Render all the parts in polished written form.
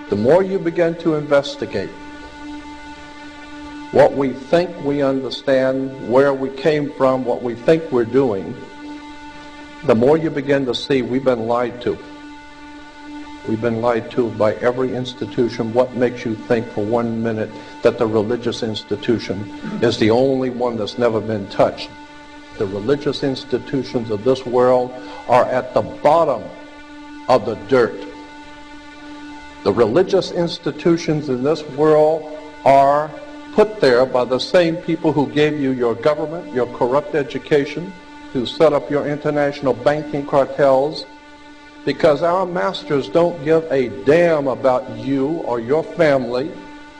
The more you begin to investigate what we think we understand, where we came from, what we think we're doing, the more you begin to see we've been lied to. We've been lied to by every institution. What makes you think for 1 minute that the religious institution is the only one that's never been touched? The religious institutions of this world are at the bottom of the dirt. The religious institutions in this world are put there by the same people who gave you your government, your corrupt education, who set up your international banking cartels, because our masters don't give a damn about you or your family.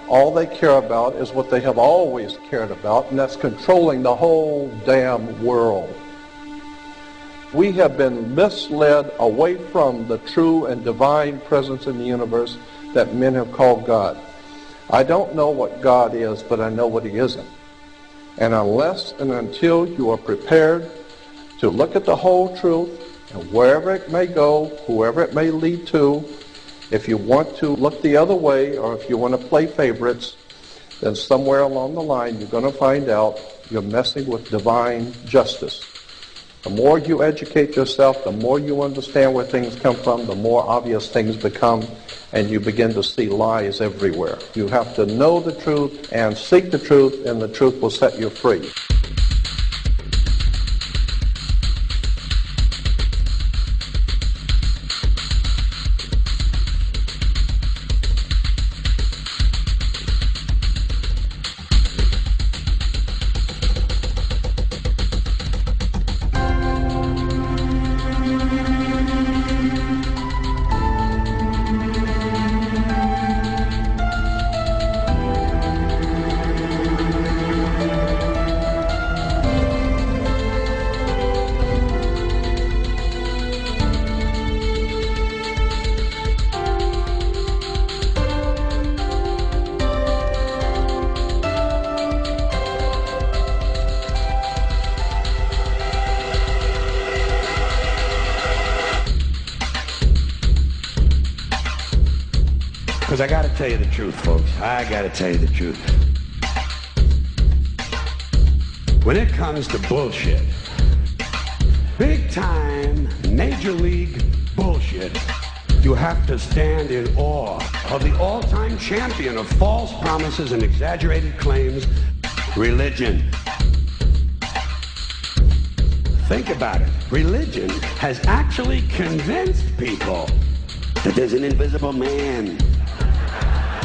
All they care about is what they have always cared about, and that's controlling the whole damn world. We have been misled away from the true and divine presence in the universe that men have called God. I don't know what God is, but I know what he isn't. And unless and until you are prepared to look at the whole truth, and wherever it may go, whoever it may lead to, if you want to look the other way, or if you want to play favorites, then somewhere along the line you're going to find out you're messing with divine justice. The more you educate yourself, the more you understand where things come from, the more obvious things become, and you begin to see lies everywhere. You have to know the truth and seek the truth, and the truth will set you free. Because I got to tell you the truth, folks. I got to tell you the truth. When it comes to bullshit, big time, major league bullshit, you have to stand in awe of the all-time champion of false promises and exaggerated claims, religion. Think about it. Religion has actually convinced people that there's an invisible man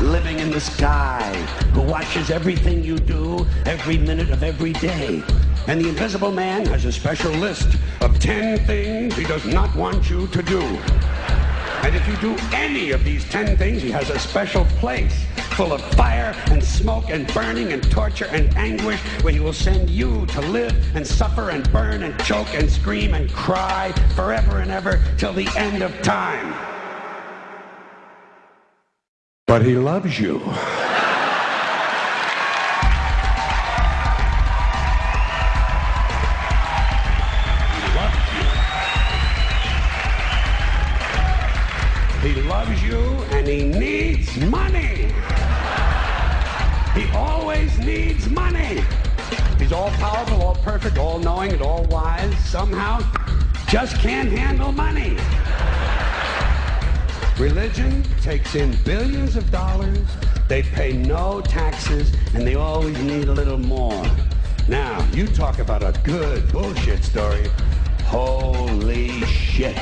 living in the sky who watches everything you do every minute of every day. And the invisible man has a special list of 10 things he does not want you to do. And if you do any of these 10 things, he has a special place full of fire and smoke and burning and torture and anguish where he will send you to live and suffer and burn and choke and scream and cry forever and ever till the end of time. But he loves you. He loves you and he needs money. He always needs money. He's all powerful, all perfect, all knowing, and all wise. Somehow just can't handle money. Religion takes in billions of dollars, they pay no taxes, and they always need a little more. Now, you talk about a good bullshit story. Holy shit.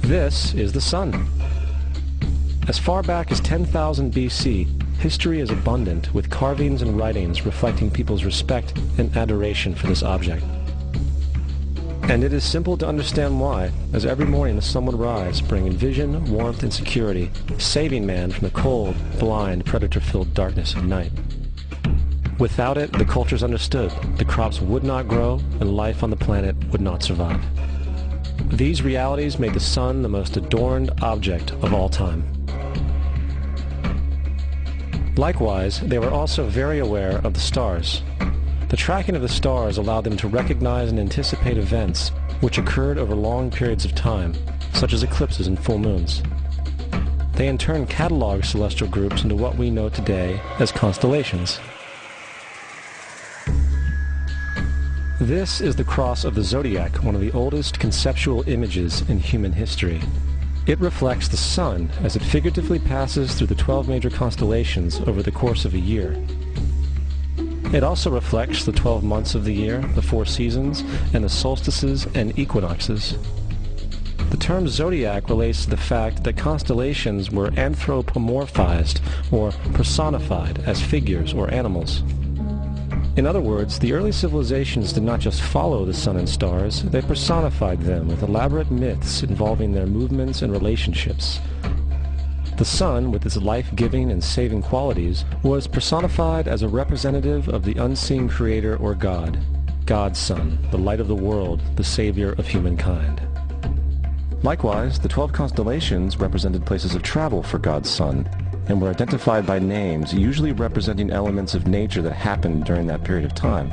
This is the sun. As far back as 10,000 BC, history is abundant with carvings and writings reflecting people's respect and adoration for this object. And it is simple to understand why, as every morning the sun would rise, bringing vision, warmth, and security, saving man from the cold, blind, predator-filled darkness of night. Without it, the cultures understood, the crops would not grow, and life on the planet would not survive. These realities made the sun the most adorned object of all time. Likewise, they were also very aware of the stars. The tracking of the stars allowed them to recognize and anticipate events which occurred over long periods of time, such as eclipses and full moons. They in turn cataloged celestial groups into what we know today as constellations. This is the cross of the zodiac, one of the oldest conceptual images in human history. It reflects the sun as it figuratively passes through the 12 major constellations over the course of a year. It also reflects the 12 months of the year, the 4 seasons, and the solstices and equinoxes. The term zodiac relates to the fact that constellations were anthropomorphized or personified as figures or animals. In other words, the early civilizations did not just follow the sun and stars, they personified them with elaborate myths involving their movements and relationships. The sun, with its life-giving and saving qualities, was personified as a representative of the unseen creator or God, God's Son, the light of the world, the savior of humankind. Likewise, the 12 constellations represented places of travel for God's Son, and were identified by names, usually representing elements of nature that happened during that period of time.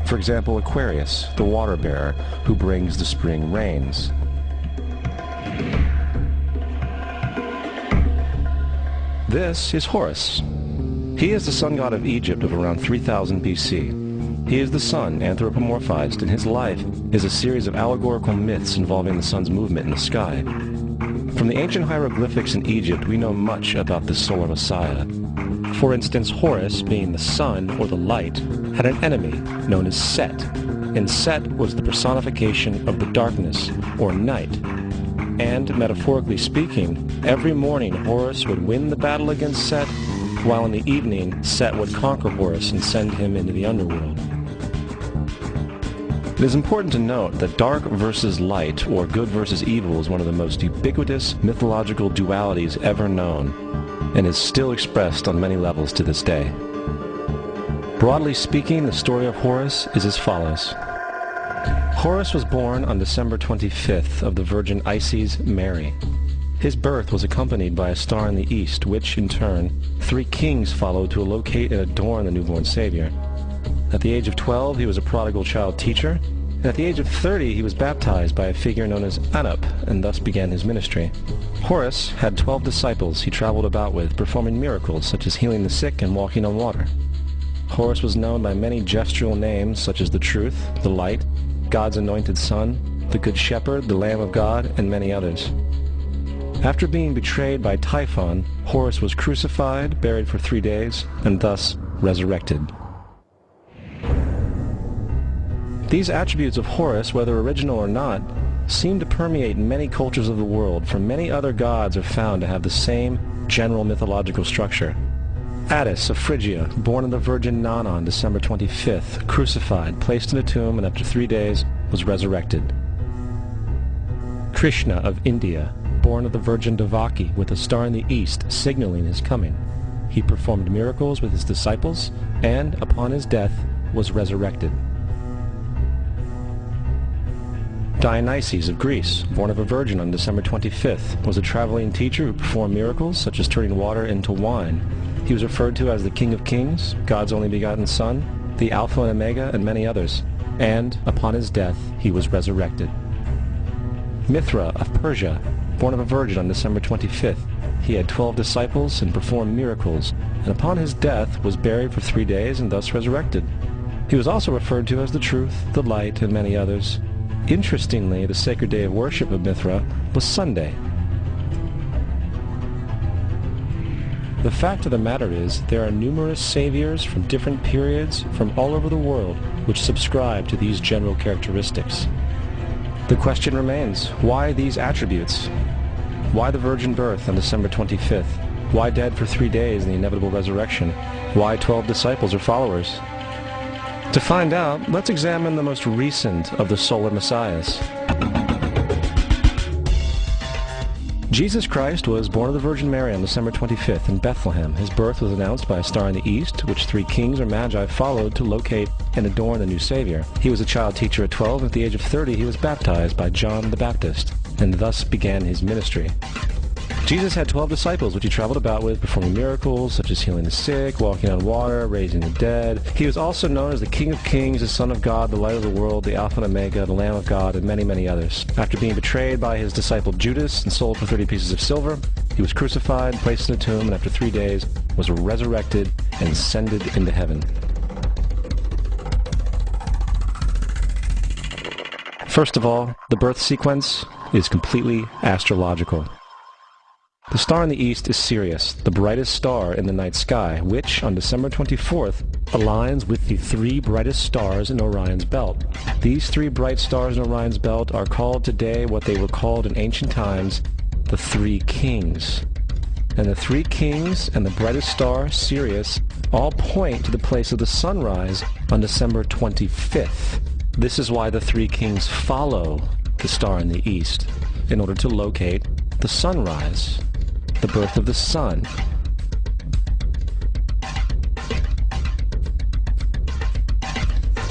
For example, Aquarius, the water bearer, who brings the spring rains. This is Horus. He is the sun god of Egypt of around 3000 BC. He is the sun anthropomorphized, and his life is a series of allegorical myths involving the sun's movement in the sky. From the ancient hieroglyphics in Egypt, we know much about this solar messiah. For instance, Horus, being the sun or the light, had an enemy known as Set, and Set was the personification of the darkness or night. And, metaphorically speaking, every morning Horus would win the battle against Set, while in the evening Set would conquer Horus and send him into the underworld. It is important to note that dark versus light, or good versus evil, is one of the most ubiquitous mythological dualities ever known, and is still expressed on many levels to this day. Broadly speaking, the story of Horus is as follows. Horus was born on December 25th of the Virgin Isis Mary. His birth was accompanied by a star in the east, which, in turn, 3 kings followed to locate and adorn the newborn Savior. At the age of 12, he was a prodigal child teacher, and at the age of 30, he was baptized by a figure known as Anup, and thus began his ministry. Horus had 12 disciples he traveled about with, performing miracles such as healing the sick and walking on water. Horus was known by many gestural names such as the Truth, the Light, God's Anointed Son, the Good Shepherd, the Lamb of God, and many others. After being betrayed by Typhon, Horus was crucified, buried for 3 days, and thus resurrected. These attributes of Horus, whether original or not, seem to permeate many cultures of the world, for many other gods are found to have the same general mythological structure. Attis of Phrygia, born of the Virgin Nana on December 25th, crucified, placed in a tomb, and after 3 days was resurrected. Krishna of India, born of the Virgin Devaki, with a star in the east signaling his coming. He performed miracles with his disciples, and, upon his death, was resurrected. Dionysus of Greece, born of a virgin on December 25th, was a traveling teacher who performed miracles such as turning water into wine. He was referred to as the King of Kings, God's only begotten Son, the Alpha and Omega, and many others. And, upon his death, he was resurrected. Mithra of Persia, born of a virgin on December 25th, he had 12 disciples and performed miracles, and upon his death was buried for 3 days and thus resurrected. He was also referred to as the Truth, the Light, and many others. Interestingly, the sacred day of worship of Mithra was Sunday. The fact of the matter is, there are numerous saviors from different periods from all over the world which subscribe to these general characteristics. The question remains, why these attributes? Why the virgin birth on December 25th? Why dead for 3 days in the inevitable resurrection? Why 12 disciples or followers? To find out, let's examine the most recent of the solar messiahs. Jesus Christ was born of the Virgin Mary on December 25th in Bethlehem. His birth was announced by a star in the east, which 3 kings or magi followed to locate and adorn the new Savior. He was a child teacher at 12, and at the age of 30 he was baptized by John the Baptist, and thus began his ministry. Jesus had 12 disciples, which he traveled about with, performing miracles such as healing the sick, walking on water, raising the dead. He was also known as the King of Kings, the Son of God, the Light of the World, the Alpha and Omega, the Lamb of God, and many, many others. After being betrayed by his disciple Judas and sold for 30 pieces of silver, he was crucified, placed in a tomb, and after 3 days was resurrected and ascended into heaven. First of all, the birth sequence is completely astrological. The star in the east is Sirius, the brightest star in the night sky, which, on December 24th, aligns with the 3 brightest stars in Orion's belt. These 3 bright stars in Orion's belt are called today what they were called in ancient times, the 3 kings. And the 3 kings and the brightest star, Sirius, all point to the place of the sunrise on December 25th. This is why the 3 kings follow the star in the east, in order to locate the sunrise, the birth of the sun.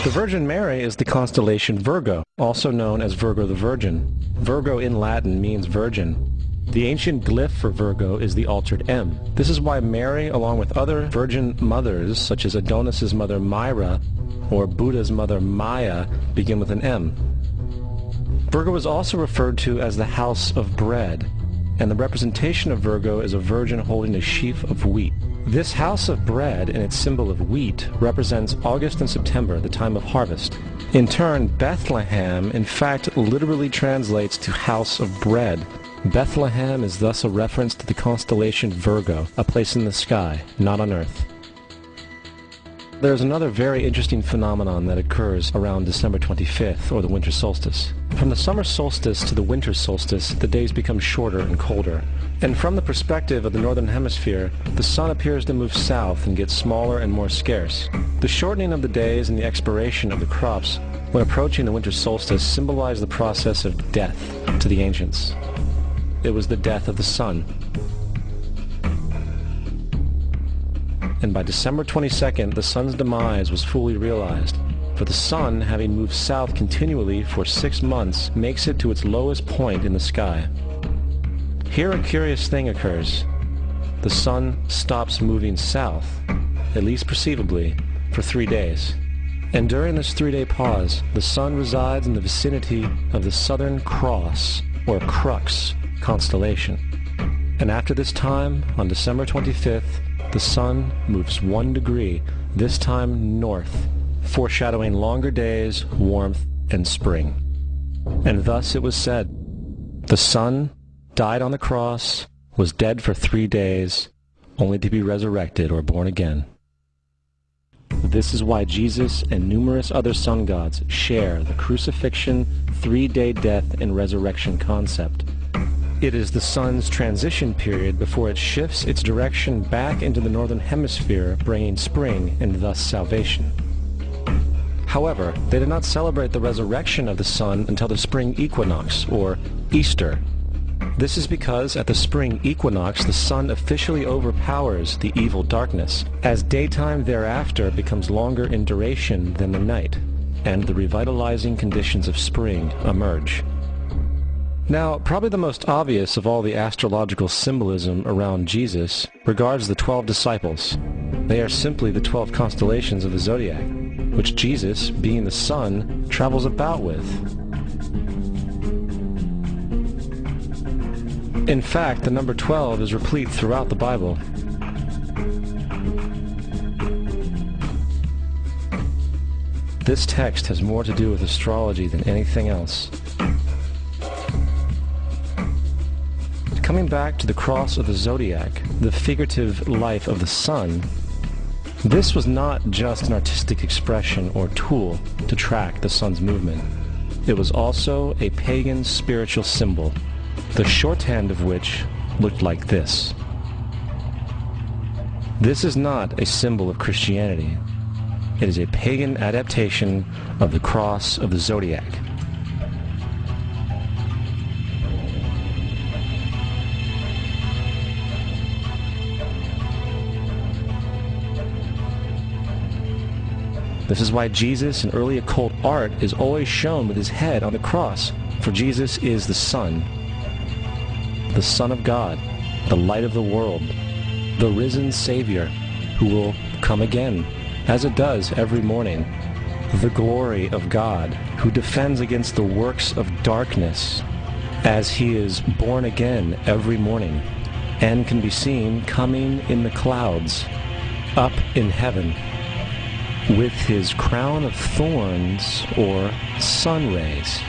The Virgin Mary is the constellation Virgo, also known as Virgo the Virgin. Virgo in Latin means virgin. The ancient glyph for Virgo is the altered M. This is why Mary, along with other virgin mothers, such as Adonis's mother Myra or Buddha's mother Maya, begin with an M. Virgo is also referred to as the house of bread, and the representation of Virgo is a virgin holding a sheaf of wheat. This house of bread and its symbol of wheat represents August and September, the time of harvest. In turn, Bethlehem, in fact, literally translates to house of bread. Bethlehem is thus a reference to the constellation Virgo, a place in the sky, not on earth. There's another very interesting phenomenon that occurs around December 25th, or the winter solstice. From the summer solstice to the winter solstice, the days become shorter and colder. And from the perspective of the northern hemisphere, the sun appears to move south and get smaller and more scarce. The shortening of the days and the expiration of the crops when approaching the winter solstice symbolize the process of death to the ancients. It was the death of the sun. And by December 22nd, the sun's demise was fully realized, for the sun, having moved south continually for 6 months, makes it to its lowest point in the sky. Here a curious thing occurs. The sun stops moving south, at least perceivably, for 3 days. And during this 3-day pause, the sun resides in the vicinity of the Southern Cross, or Crux, constellation. And after this time, on December 25th, the sun moves 1 degree, this time north, foreshadowing longer days, warmth, and spring. And thus it was said, the sun died on the cross, was dead for 3 days, only to be resurrected or born again. This is why Jesus and numerous other sun gods share the crucifixion, 3-day death, and resurrection concept. It is the sun's transition period before it shifts its direction back into the northern hemisphere, bringing spring and thus salvation. However, they did not celebrate the resurrection of the sun until the spring equinox, or Easter. This is because at the spring equinox the sun officially overpowers the evil darkness, as daytime thereafter becomes longer in duration than the night, and the revitalizing conditions of spring emerge. Now, probably the most obvious of all the astrological symbolism around Jesus regards the 12 disciples. They are simply the 12 constellations of the zodiac, which Jesus, being the sun, travels about with. In fact, the number 12 is replete throughout the Bible. This text has more to do with astrology than anything else. Coming back to the cross of the zodiac, the figurative life of the sun, this was not just an artistic expression or tool to track the sun's movement. It was also a pagan spiritual symbol, the shorthand of which looked like this. This is not a symbol of Christianity. It is a pagan adaptation of the cross of the zodiac. This is why Jesus in early occult art is always shown with his head on the cross, for Jesus is the Son of God, the light of the world, the risen Savior who will come again, as it does every morning, the glory of God who defends against the works of darkness as he is born again every morning and can be seen coming in the clouds up in heaven with his crown of thorns or sun rays.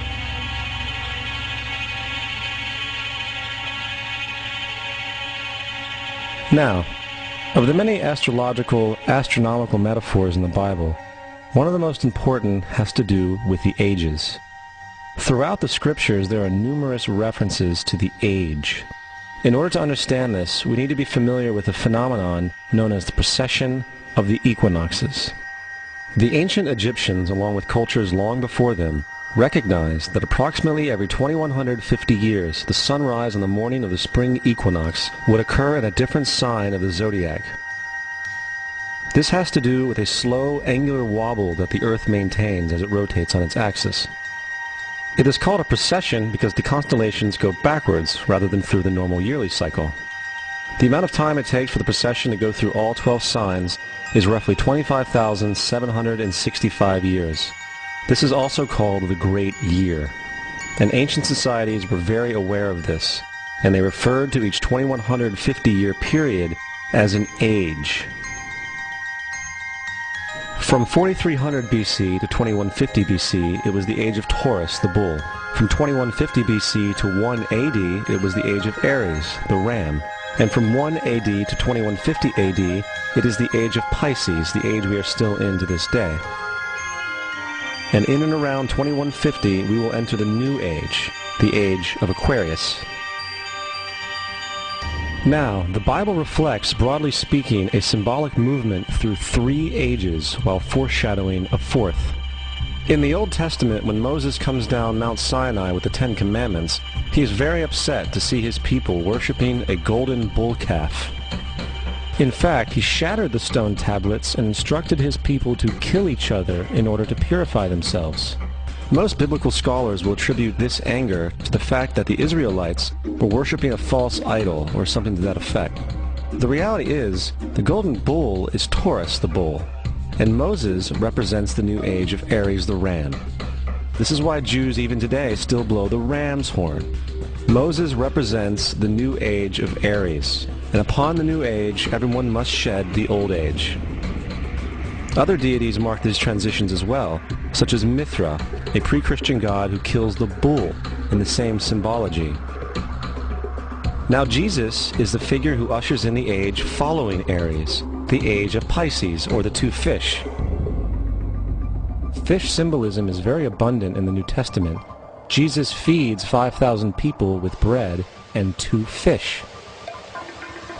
Now, of the many astronomical metaphors in the Bible, one of the most important has to do with the ages. Throughout the scriptures, there are numerous references to the age. In order to understand this, we need to be familiar with a phenomenon known as the precession of the equinoxes. The ancient Egyptians, along with cultures long before them, recognized that approximately every 2150 years, the sunrise on the morning of the spring equinox would occur in a different sign of the zodiac. This has to do with a slow, angular wobble that the Earth maintains as it rotates on its axis. It is called a precession because the constellations go backwards rather than through the normal yearly cycle. The amount of time it takes for the precession to go through all 12 signs is roughly 25,765 years. This is also called the Great Year, and ancient societies were very aware of this, and they referred to each 2150-year period as an age. From 4300 BC to 2150 BC, it was the age of Taurus, the bull. From 2150 BC to 1 AD, it was the age of Aries, the ram. And from 1 AD to 2150 AD, it is the age of Pisces, the age we are still in to this day. And in and around 2150, we will enter the new age, the age of Aquarius. Now, the Bible reflects, broadly speaking, a symbolic movement through 3 ages while foreshadowing a 4th. In the Old Testament, when Moses comes down Mount Sinai with the 10 Commandments, he is very upset to see his people worshiping a golden bull calf. In fact, he shattered the stone tablets and instructed his people to kill each other in order to purify themselves. Most biblical scholars will attribute this anger to the fact that the Israelites were worshiping a false idol or something to that effect. The reality is, the golden bull is Taurus the bull, and Moses represents the new age of Aries the ram. This is why Jews even today still blow the ram's horn. Moses represents the new age of Aries, and upon the new age, everyone must shed the old age. Other deities mark these transitions as well, such as Mithra, a pre-Christian god who kills the bull in the same symbology. Now Jesus is the figure who ushers in the age following Aries, the age of Pisces, or the 2 fish. Fish symbolism is very abundant in the New Testament. Jesus feeds 5,000 people with bread and 2 fish.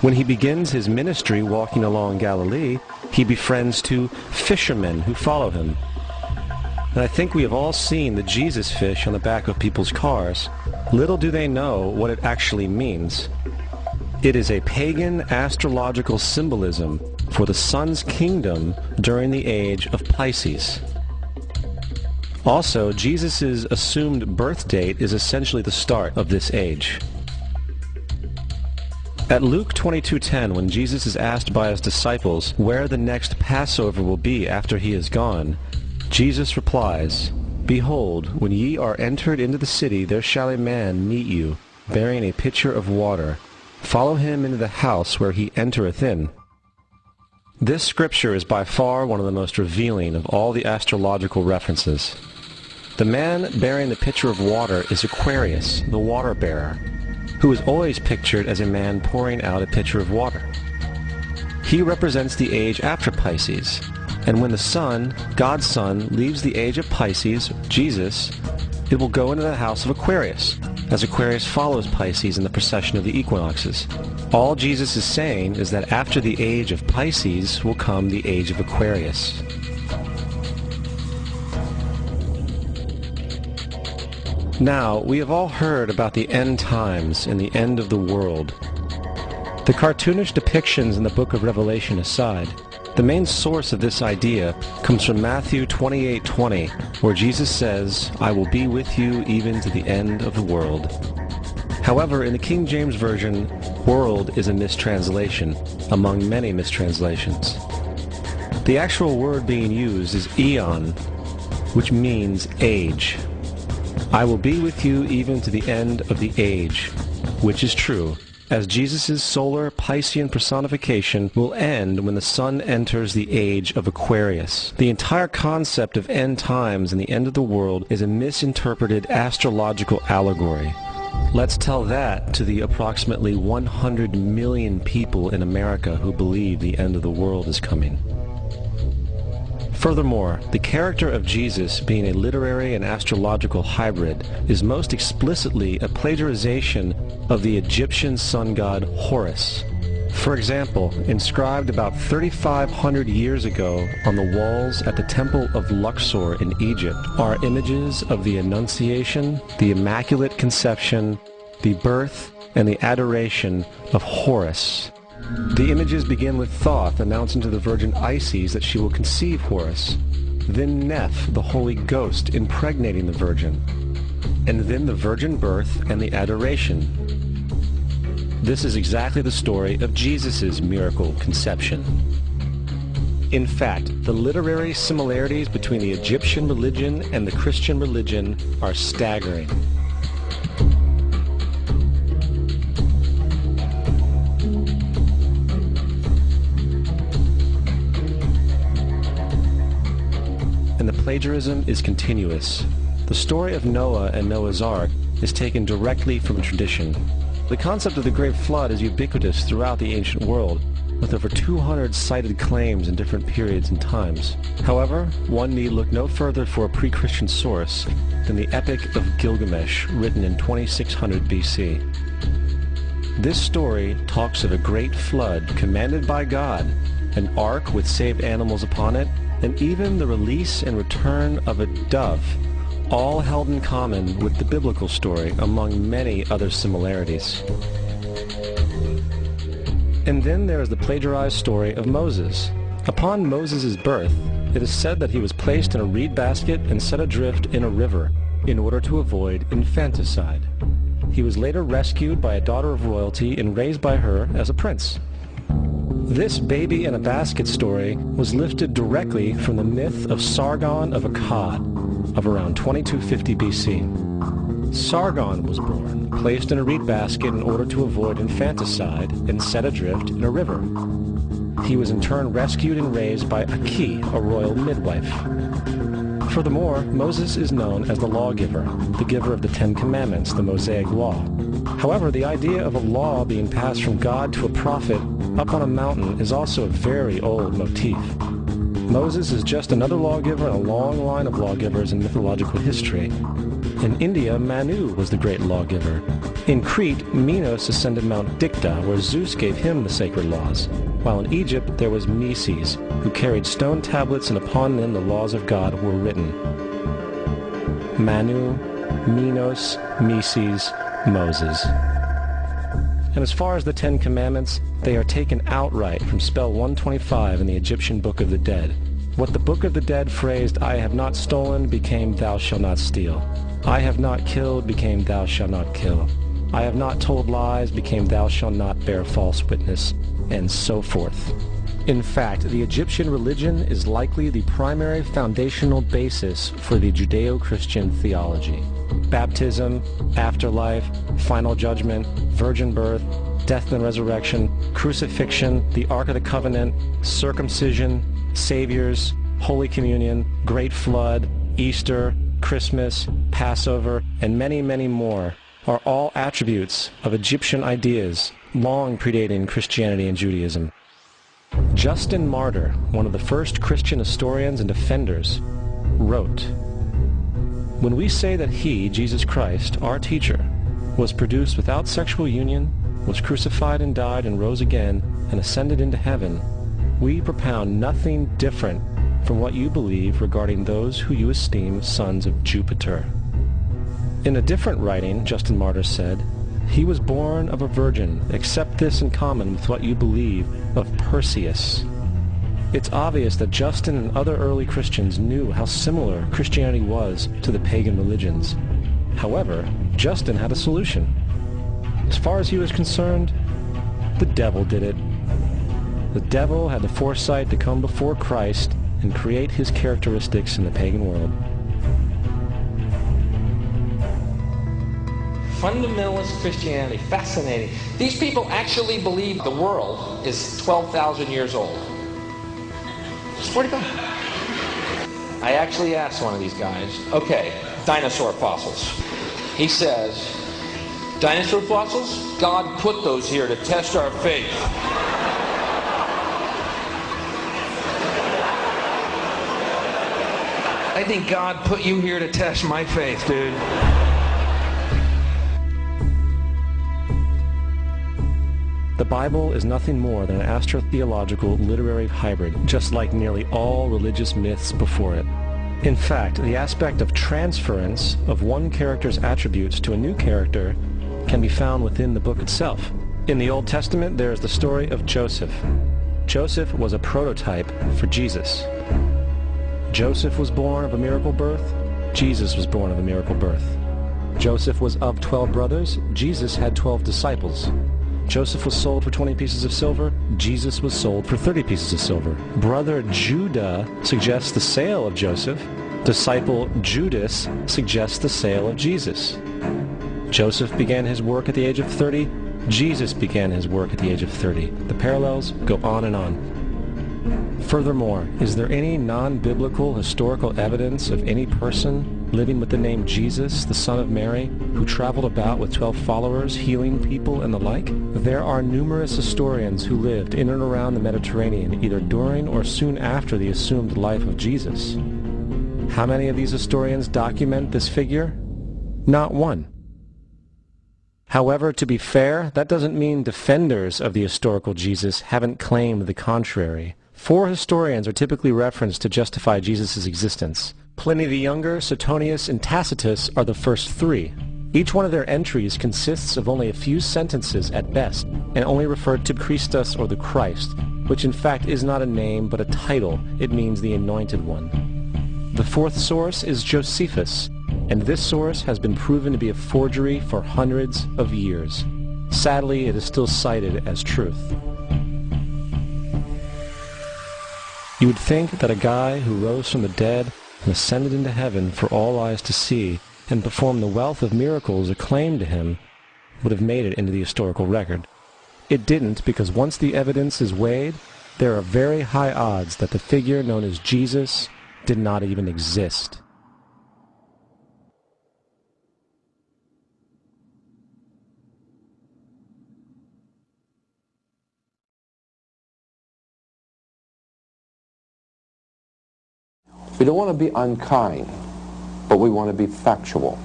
When he begins his ministry walking along Galilee, he befriends 2 fishermen who follow him. And I think we have all seen the Jesus fish on the back of people's cars. Little do they know what it actually means. It is a pagan astrological symbolism for the sun's kingdom during the age of Pisces. Also, Jesus' assumed birth date is essentially the start of this age. At Luke 22:10, when Jesus is asked by his disciples where the next Passover will be after he is gone, Jesus replies, "Behold, when ye are entered into the city, there shall a man meet you, bearing a pitcher of water. Follow him into the house where he entereth in." This scripture is by far one of the most revealing of all the astrological references. The man bearing the pitcher of water is Aquarius, the water bearer, who is always pictured as a man pouring out a pitcher of water. He represents the age after Pisces, and when the sun, God's Son, leaves the age of Pisces, Jesus, it will go into the house of Aquarius, as Aquarius follows Pisces in the precession of the equinoxes. All Jesus is saying is that after the age of Pisces will come the age of Aquarius. Now, we have all heard about the end times and the end of the world. The cartoonish depictions in the book of Revelation aside, the main source of this idea comes from Matthew 28:20, where Jesus says, "I will be with you even to the end of the world." However, in the King James Version, world is a mistranslation, among many mistranslations. The actual word being used is eon, which means age. I will be with you even to the end of the age, which is true, as Jesus' solar Piscean personification will end when the sun enters the age of Aquarius. The entire concept of end times and the end of the world is a misinterpreted astrological allegory. Let's tell that to the approximately 100 million people in America who believe the end of the world is coming. Furthermore, the character of Jesus being a literary and astrological hybrid is most explicitly a plagiarization of the Egyptian sun god Horus. For example, inscribed about 3,500 years ago on the walls at the Temple of Luxor in Egypt are images of the Annunciation, the Immaculate Conception, the birth, and the adoration of Horus. The images begin with Thoth announcing to the Virgin Isis that she will conceive Horus, then Neph, the Holy Ghost, impregnating the Virgin, and then the virgin birth and the adoration. This is exactly the story of Jesus' miracle conception. In fact, the literary similarities between the Egyptian religion and the Christian religion are staggering. And the plagiarism is continuous. The story of Noah and Noah's Ark is taken directly from tradition. The concept of the Great Flood is ubiquitous throughout the ancient world, with over 200 cited claims in different periods and times. However, one need look no further for a pre-Christian source than the Epic of Gilgamesh, written in 2600 BC. This story talks of a great flood commanded by God, an ark with saved animals upon it, and even the release and return of a dove, all held in common with the biblical story among many other similarities. And then there is the plagiarized story of Moses. Upon Moses' birth, it is said that he was placed in a reed basket and set adrift in a river in order to avoid infanticide. He was later rescued by a daughter of royalty and raised by her as a prince. This baby in a basket story was lifted directly from the myth of Sargon of Akkad of around 2250 BC. Sargon was born, placed in a reed basket in order to avoid infanticide, and set adrift in a river. He was in turn rescued and raised by Aki, a royal midwife. Furthermore, Moses is known as the lawgiver, the giver of the Ten Commandments, the Mosaic Law. However, the idea of a law being passed from God to a prophet up on a mountain is also a very old motif. Moses is just another lawgiver in a long line of lawgivers in mythological history. In India, Manu was the great lawgiver. In Crete, Minos ascended Mount Dicta, where Zeus gave him the sacred laws, while in Egypt there was Meses, who carried stone tablets and upon them the laws of God were written. Manu, Minos, Meses, Moses. And as far as the Ten Commandments, they are taken outright from spell 125 in the Egyptian Book of the Dead. What the Book of the Dead phrased, "I have not stolen," became "Thou shalt not steal." "I have not killed," became "Thou shalt not kill." "I have not told lies," became "Thou shalt not bear false witness," and so forth. In fact, the Egyptian religion is likely the primary foundational basis for the Judeo-Christian theology. Baptism, afterlife, final judgment, virgin birth, death and resurrection, crucifixion, the Ark of the Covenant, circumcision, saviors, Holy Communion, Great Flood, Easter, Christmas, Passover, and many, many more are all attributes of Egyptian ideas long predating Christianity and Judaism. Justin Martyr, one of the first Christian historians and defenders, wrote, "When we say that he, Jesus Christ, our teacher, was produced without sexual union, was crucified and died and rose again, and ascended into heaven, we propound nothing different from what you believe regarding those who you esteem sons of Jupiter. In a different writing, Justin Martyr said, "He was born of a virgin, except this in common with what you believe of Perseus." It's obvious that Justin and other early Christians knew how similar Christianity was to the pagan religions. However, Justin had a solution. As far as he was concerned, the devil did it. The devil had the foresight to come before Christ and create his characteristics in the pagan world. Fundamentalist Christianity, fascinating. These people actually believe the world is 12,000 years old. Swear to God. I actually asked one of these guys, okay, dinosaur fossils. He says, dinosaur fossils? God put those here to test our faith. I think God put you here to test my faith, dude. The Bible is nothing more than an astrotheological literary hybrid, just like nearly all religious myths before it. In fact, the aspect of transference of one character's attributes to a new character can be found within the book itself. In the Old Testament, there is the story of Joseph. Joseph was a prototype for Jesus. Joseph was born of a miracle birth. Jesus was born of a miracle birth. Joseph was of 12 brothers. Jesus had 12 disciples. Joseph was sold for 20 pieces of silver. Jesus was sold for 30 pieces of silver. Brother Judah suggests the sale of Joseph. Disciple Judas suggests the sale of Jesus. Joseph began his work at the age of 30. Jesus began his work at the age of 30. The parallels go on and on. Furthermore, is there any non-biblical historical evidence of any person living with the name Jesus, the son of Mary, who traveled about with 12 followers, healing people and the like? There are numerous historians who lived in and around the Mediterranean, either during or soon after the assumed life of Jesus. How many of these historians document this figure? Not one. However, to be fair, that doesn't mean defenders of the historical Jesus haven't claimed the contrary. 4 historians are typically referenced to justify Jesus' existence. Pliny the Younger, Suetonius, and Tacitus are the first 3. Each one of their entries consists of only a few sentences at best, and only refer to Christus or the Christ, which in fact is not a name but a title. It means the Anointed One. The 4th source is Josephus, and this source has been proven to be a forgery for hundreds of years. Sadly, it is still cited as truth. You would think that a guy who rose from the dead and ascended into heaven for all eyes to see and performed the wealth of miracles acclaimed to him would have made it into the historical record. It didn't, because once the evidence is weighed, there are very high odds that the figure known as Jesus did not even exist. We don't want to be unkind, but we want to be factual.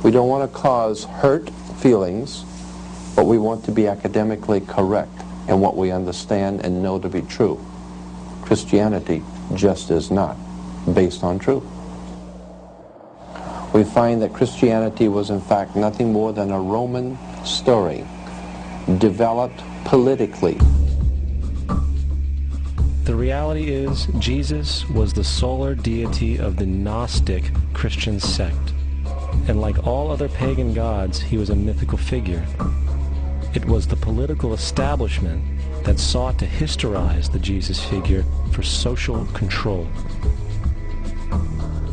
We don't want to cause hurt feelings, but we want to be academically correct in what we understand and know to be true. Christianity just is not based on truth. We find that Christianity was in fact nothing more than a Roman story developed politically. The reality is, Jesus was the solar deity of the Gnostic Christian sect. And like all other pagan gods, he was a mythical figure. It was the political establishment that sought to historize the Jesus figure for social control.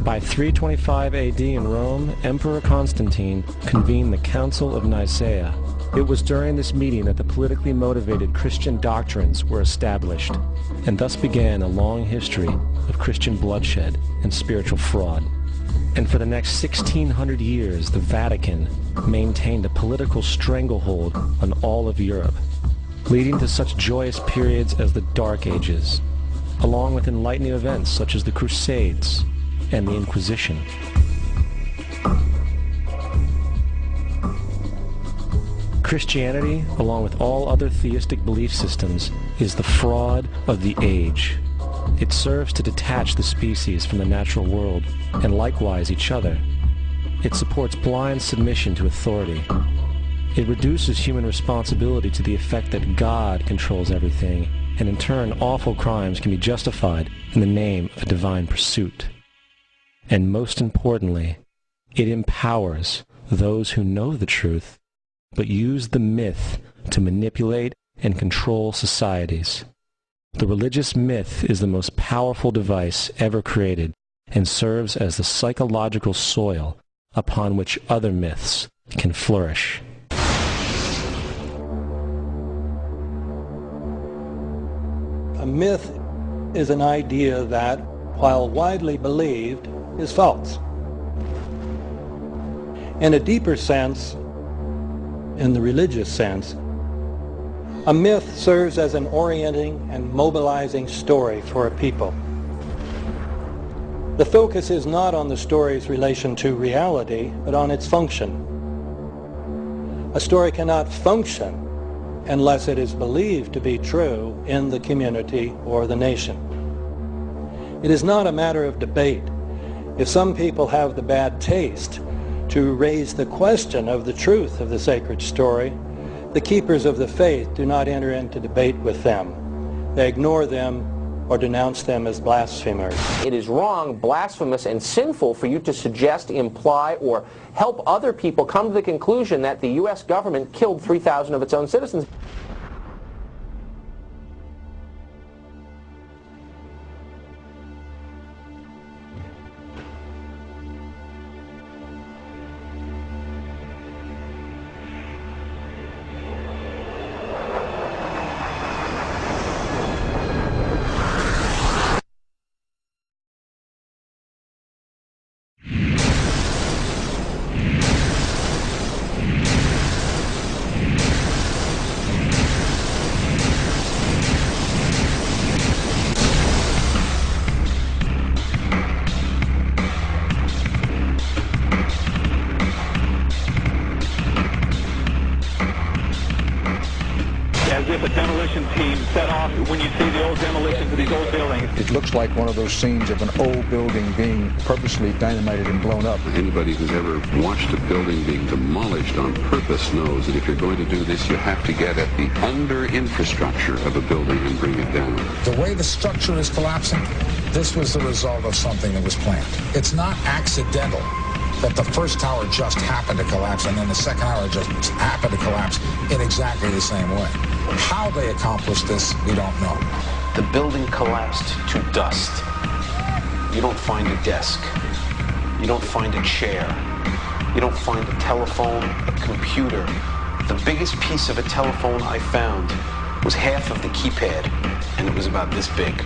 By 325 AD in Rome, Emperor Constantine convened the Council of Nicaea. It was during this meeting that the politically motivated Christian doctrines were established, and thus began a long history of Christian bloodshed and spiritual fraud. And for the next 1600 years, the Vatican maintained a political stranglehold on all of Europe, leading to such joyous periods as the Dark Ages, along with enlightening events such as the Crusades and the Inquisition. Christianity, along with all other theistic belief systems, is the fraud of the age. It serves to detach the species from the natural world, and likewise each other. It supports blind submission to authority. It reduces human responsibility to the effect that God controls everything, and in turn awful crimes can be justified in the name of a divine pursuit. And most importantly, it empowers those who know the truth, but use the myth to manipulate and control societies. The religious myth is the most powerful device ever created and serves as the psychological soil upon which other myths can flourish. A myth is an idea that, while widely believed, is false. In a deeper sense, in the religious sense, a myth serves as an orienting and mobilizing story for a people. The focus is not on the story's relation to reality, but on its function. A story cannot function unless it is believed to be true in the community or the nation. It is not a matter of debate. If some people have the bad taste to raise the question of the truth of the sacred story, the keepers of the faith do not enter into debate with them. They ignore them or denounce them as blasphemers. It is wrong, blasphemous, and sinful for you to suggest, imply, or help other people come to the conclusion that the U.S. government killed 3,000 of its own citizens. As if a demolition team set off when you see the old demolitions of these old buildings. It looks like one of those scenes of an old building being purposely dynamited and blown up. Anybody who's ever watched a building being demolished on purpose knows that if you're going to do this, you have to get at the under-infrastructure of a building and bring it down. The way the structure is collapsing, this was the result of something that was planned. It's not accidental that the first tower just happened to collapse and then the second tower just happened to collapse in exactly the same way. How they accomplished this, we don't know. The building collapsed to dust. You don't find a desk. You don't find a chair. You don't find a telephone, a computer. The biggest piece of a telephone I found was half of the keypad, and it was about this big.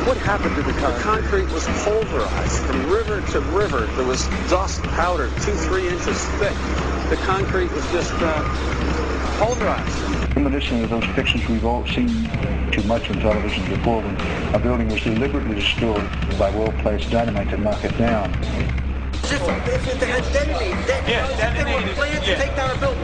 What happened to the concrete was pulverized from river to river. There was dust powder 2-3 inches thick. The concrete was just pulverized. Reminiscent of those pictures we've all seen too much on television before, when a building was deliberately destroyed by well-placed dynamite to knock it down. If it had detonated, they were planned to take down a building.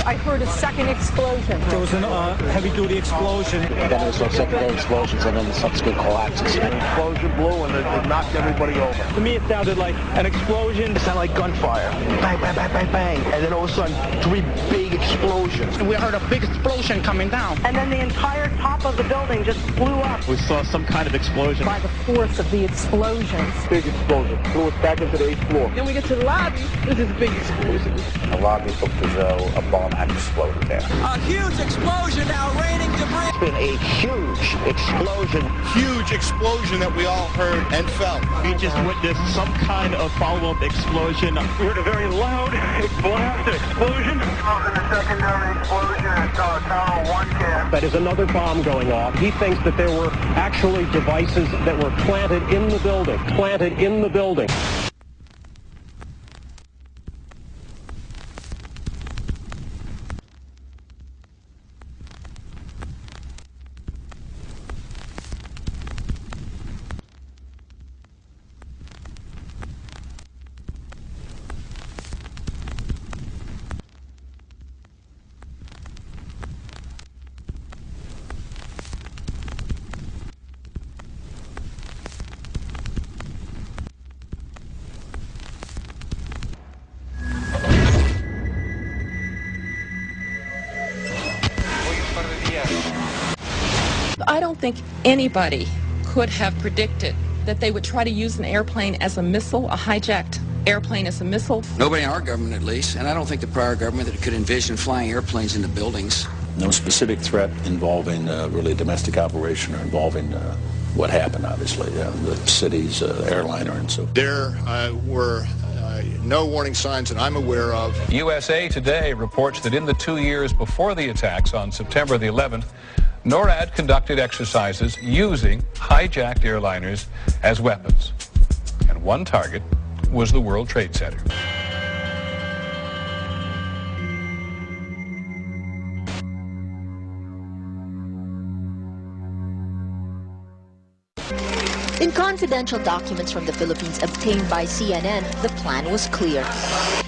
I heard a second explosion. There was a heavy-duty explosion. Then there was some secondary explosions and then the subsequent collapses. An explosion blew and it knocked everybody over. To me, it sounded like an explosion. It sounded like gunfire. Bang, bang, bang, bang, bang. And then all of a sudden, 3 big explosions. We heard a big explosion coming down. And then the entire top of the building just blew up. We saw some kind of explosion. By the force of the explosions. Big explosion. Blew us back into the 8th floor. Then we get to the lobby. This is a big explosion. The lobby looked as though a bomb had exploded there. A huge explosion now raining debris. It's been a huge explosion. Huge explosion that we all heard and felt. We just witnessed some kind of follow-up explosion. We heard a very loud blast explosion. The secondary explosion at Tower 1 camp. That is another bomb going off. He thinks that there were actually devices that were planted in the building. Planted in the building. I don't think anybody could have predicted that they would try to use an airplane as a missile, a hijacked airplane as a missile. Nobody in our government, at least, and I don't think the prior government that could envision flying airplanes into buildings. No specific threat involving really a domestic operation or involving what happened, obviously, the city's airliner and so. There were no warning signs that I'm aware of. USA Today reports that in the 2 years before the attacks on September the 11th, NORAD conducted exercises using hijacked airliners as weapons. And one target was the World Trade Center. In confidential documents from the Philippines obtained by CNN, the plan was clear.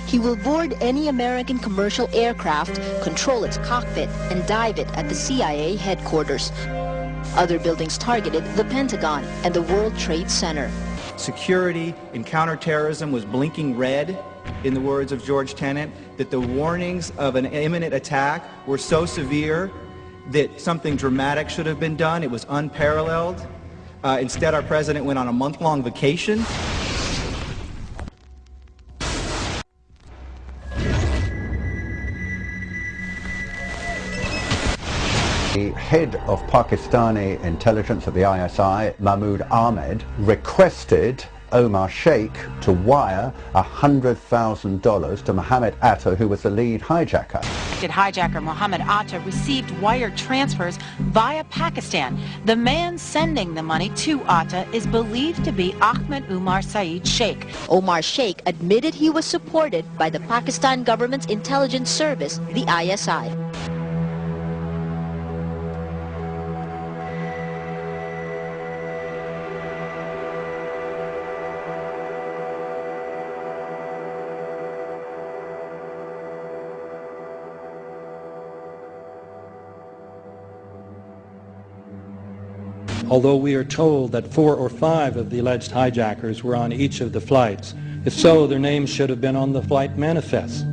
He will board any American commercial aircraft, control its cockpit, and dive it at the CIA headquarters. Other buildings targeted the Pentagon and the World Trade Center. Security in counterterrorism was blinking red, in the words of George Tenet, that the warnings of an imminent attack were so severe that something dramatic should have been done. It was unparalleled. Instead, our president went on a month-long vacation. The head of Pakistani intelligence at the ISI, Mahmoud Ahmed, requested Omar Sheikh to wire $100,000 to Mohammed Atta, who was the lead hijacker. Hijacker Mohammed Atta received wire transfers via Pakistan. The man sending the money to Atta is believed to be Ahmed Umar Saeed Sheikh. Omar Sheikh admitted he was supported by the Pakistan government's intelligence service, the ISI. Although we are told that 4 or 5 of the alleged hijackers were on each of the flights. If so, their names should have been on the flight manifests.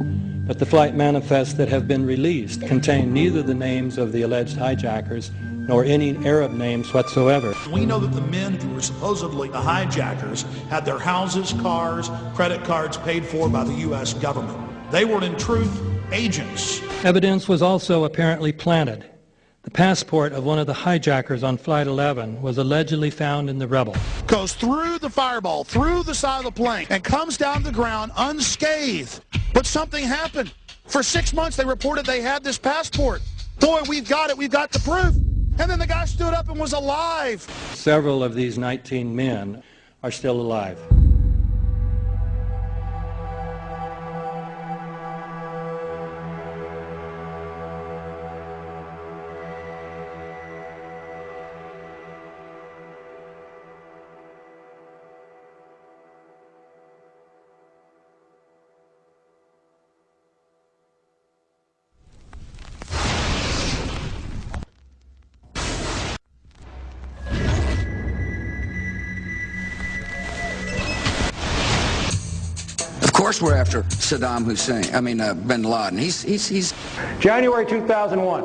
But the flight manifests that have been released contain neither the names of the alleged hijackers nor any Arab names whatsoever. We know that the men who were supposedly the hijackers had their houses, cars, credit cards paid for by the U.S. government. They were in truth agents. Evidence was also apparently planted. The passport of one of the hijackers on Flight 11 was allegedly found in the rubble. Goes through the fireball, through the side of the plane, and comes down to the ground unscathed. But something happened. For 6 months they reported they had this passport. Boy, we've got it, we've got the proof. And then the guy stood up and was alive. Several of these 19 men are still alive. Of course we're after Saddam Hussein, bin Laden. He's... January 2001,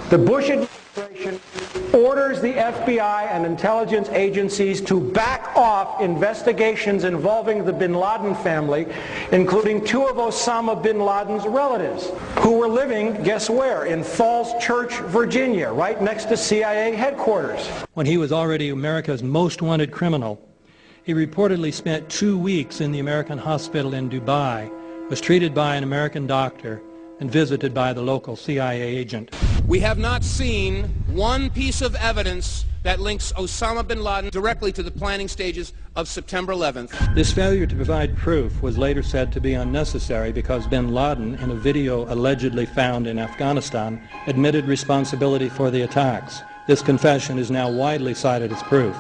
the Bush administration orders the FBI and intelligence agencies to back off investigations involving the bin Laden family, including 2 of Osama bin Laden's relatives, who were living, guess where, in Falls Church, Virginia, right next to CIA headquarters. When he was already America's most wanted criminal, he reportedly spent 2 weeks in the American hospital in Dubai, was treated by an American doctor, and visited by the local CIA agent. We have not seen one piece of evidence that links Osama bin Laden directly to the planning stages of September 11th. This failure to provide proof was later said to be unnecessary because bin Laden, in a video allegedly found in Afghanistan, admitted responsibility for the attacks. This confession is now widely cited as proof.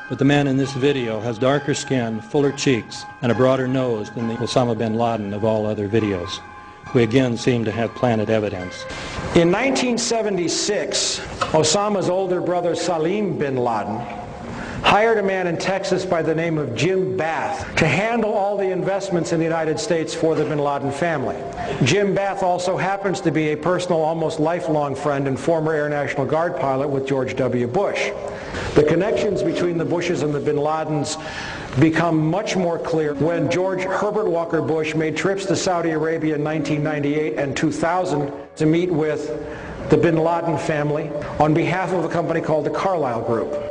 But the man in this video has darker skin, fuller cheeks, and a broader nose than the Osama bin Laden of all other videos. We again seem to have planted evidence. In 1976, Osama's older brother Salim bin Laden hired a man in Texas by the name of Jim Bath to handle all the investments in the United States for the bin Laden family. Jim Bath also happens to be a personal, almost lifelong friend and former Air National Guard pilot with George W. Bush. The connections between the Bushes and the bin Ladens become much more clear when George Herbert Walker Bush made trips to Saudi Arabia in 1998 and 2000 to meet with the bin Laden family on behalf of a company called the Carlyle Group.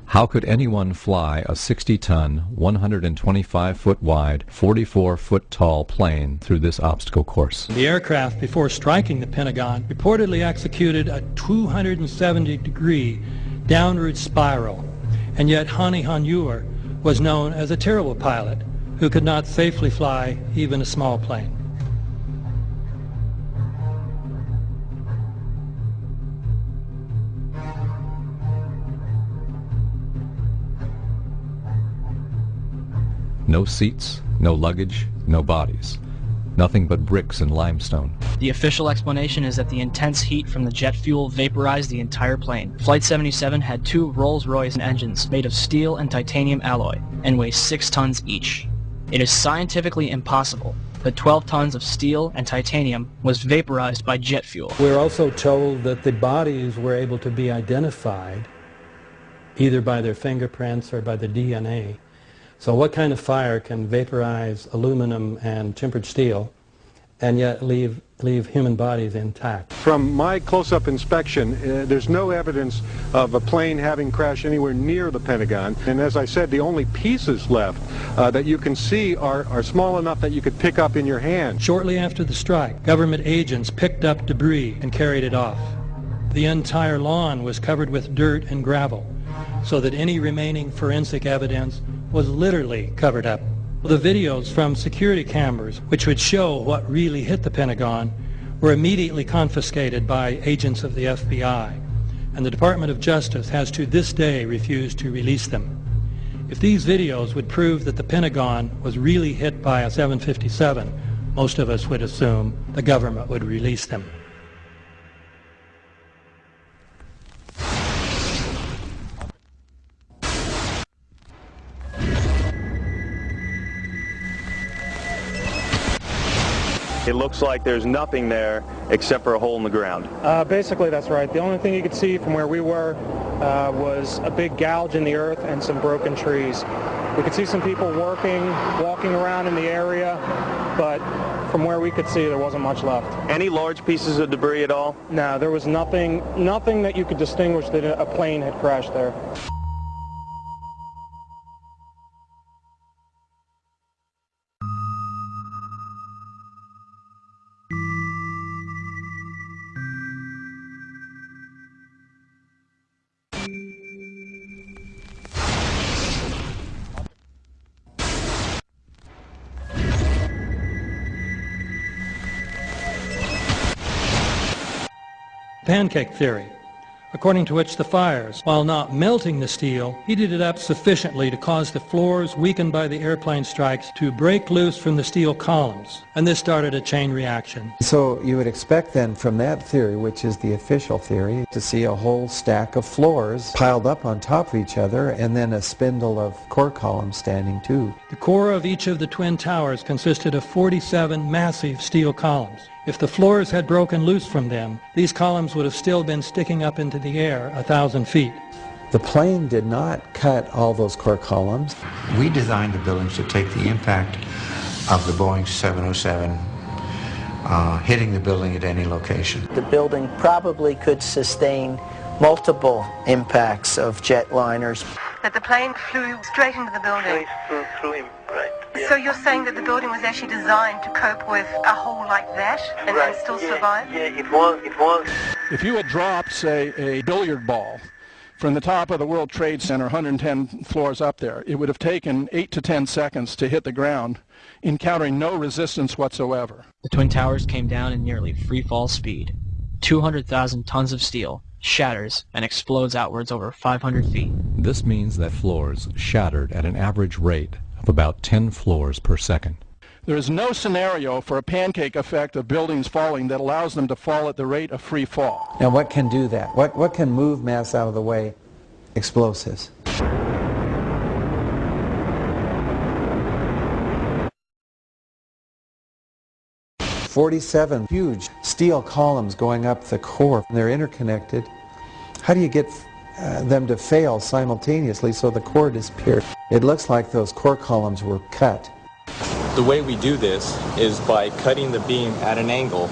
How could anyone fly a 60-ton, 125-foot wide, 44-foot tall plane through this obstacle course? The aircraft, before striking the Pentagon, reportedly executed a 270-degree downward spiral, and yet Hani Hanjour was known as a terrible pilot who could not safely fly even a small plane. No seats, no luggage, no bodies. Nothing but bricks and limestone. The official explanation is that the intense heat from the jet fuel vaporized the entire plane. Flight 77 had 2 Rolls-Royce engines made of steel and titanium alloy and weigh 6 tons each. It is scientifically impossible that 12 tons of steel and titanium was vaporized by jet fuel. We're also told that the bodies were able to be identified either by their fingerprints or by the DNA. So what kind of fire can vaporize aluminum and tempered steel and yet leave human bodies intact? From my close-up inspection, there's no evidence of a plane having crashed anywhere near the Pentagon. And as I said, the only pieces left that you can see are small enough that you could pick up in your hand. Shortly after the strike, government agents picked up debris and carried it off. The entire lawn was covered with dirt and gravel, so that any remaining forensic evidence was literally covered up. The videos from security cameras, which would show what really hit the Pentagon, were immediately confiscated by agents of the FBI, and the Department of Justice has to this day refused to release them. If these videos would prove that the Pentagon was really hit by a 757, most of us would assume the government would release them. It looks like there's nothing there except for a hole in the ground. Basically, that's right. The only thing you could see from where we were was a big gouge in the earth and some broken trees. We could see some people walking around in the area, but from where we could see, there wasn't much left. Any large pieces of debris at all? No, there was nothing that you could distinguish that a plane had crashed there. Pancake theory, according to which the fires, while not melting the steel, heated it up sufficiently to cause the floors weakened by the airplane strikes to break loose from the steel columns, and this started a chain reaction. So you would expect then from that theory, which is the official theory, to see a whole stack of floors piled up on top of each other and then a spindle of core columns standing too. The core of each of the twin towers consisted of 47 massive steel columns. If the floors had broken loose from them, these columns would have still been sticking up into the air 1,000 feet. The plane did not cut all those core columns. We designed the buildings to take the impact of the Boeing 707 hitting the building at any location. The building probably could sustain multiple impacts of jetliners. That the plane flew straight into the building? Through him, right. So you're saying that the building was actually designed to cope with a hole like that and still survive? Yeah, it was. If you had dropped, say, a billiard ball from the top of the World Trade Center, 110 floors up there. It would have taken 8 to 10 seconds to hit the ground, encountering no resistance whatsoever. The Twin Towers came down in nearly free-fall speed. 200,000 tons of steel shatters and explodes outwards over 500 feet. This means that floors shattered at an average rate of about 10 floors per second. There is no scenario for a pancake effect of buildings falling that allows them to fall at the rate of free fall. Now what can do that? What can move mass out of the way? Explosives. "47 huge steel columns going up the core. They're interconnected. How do you get them to fail simultaneously so the core disappears? It looks like those core columns were cut. The way we do this is by cutting the beam at an angle.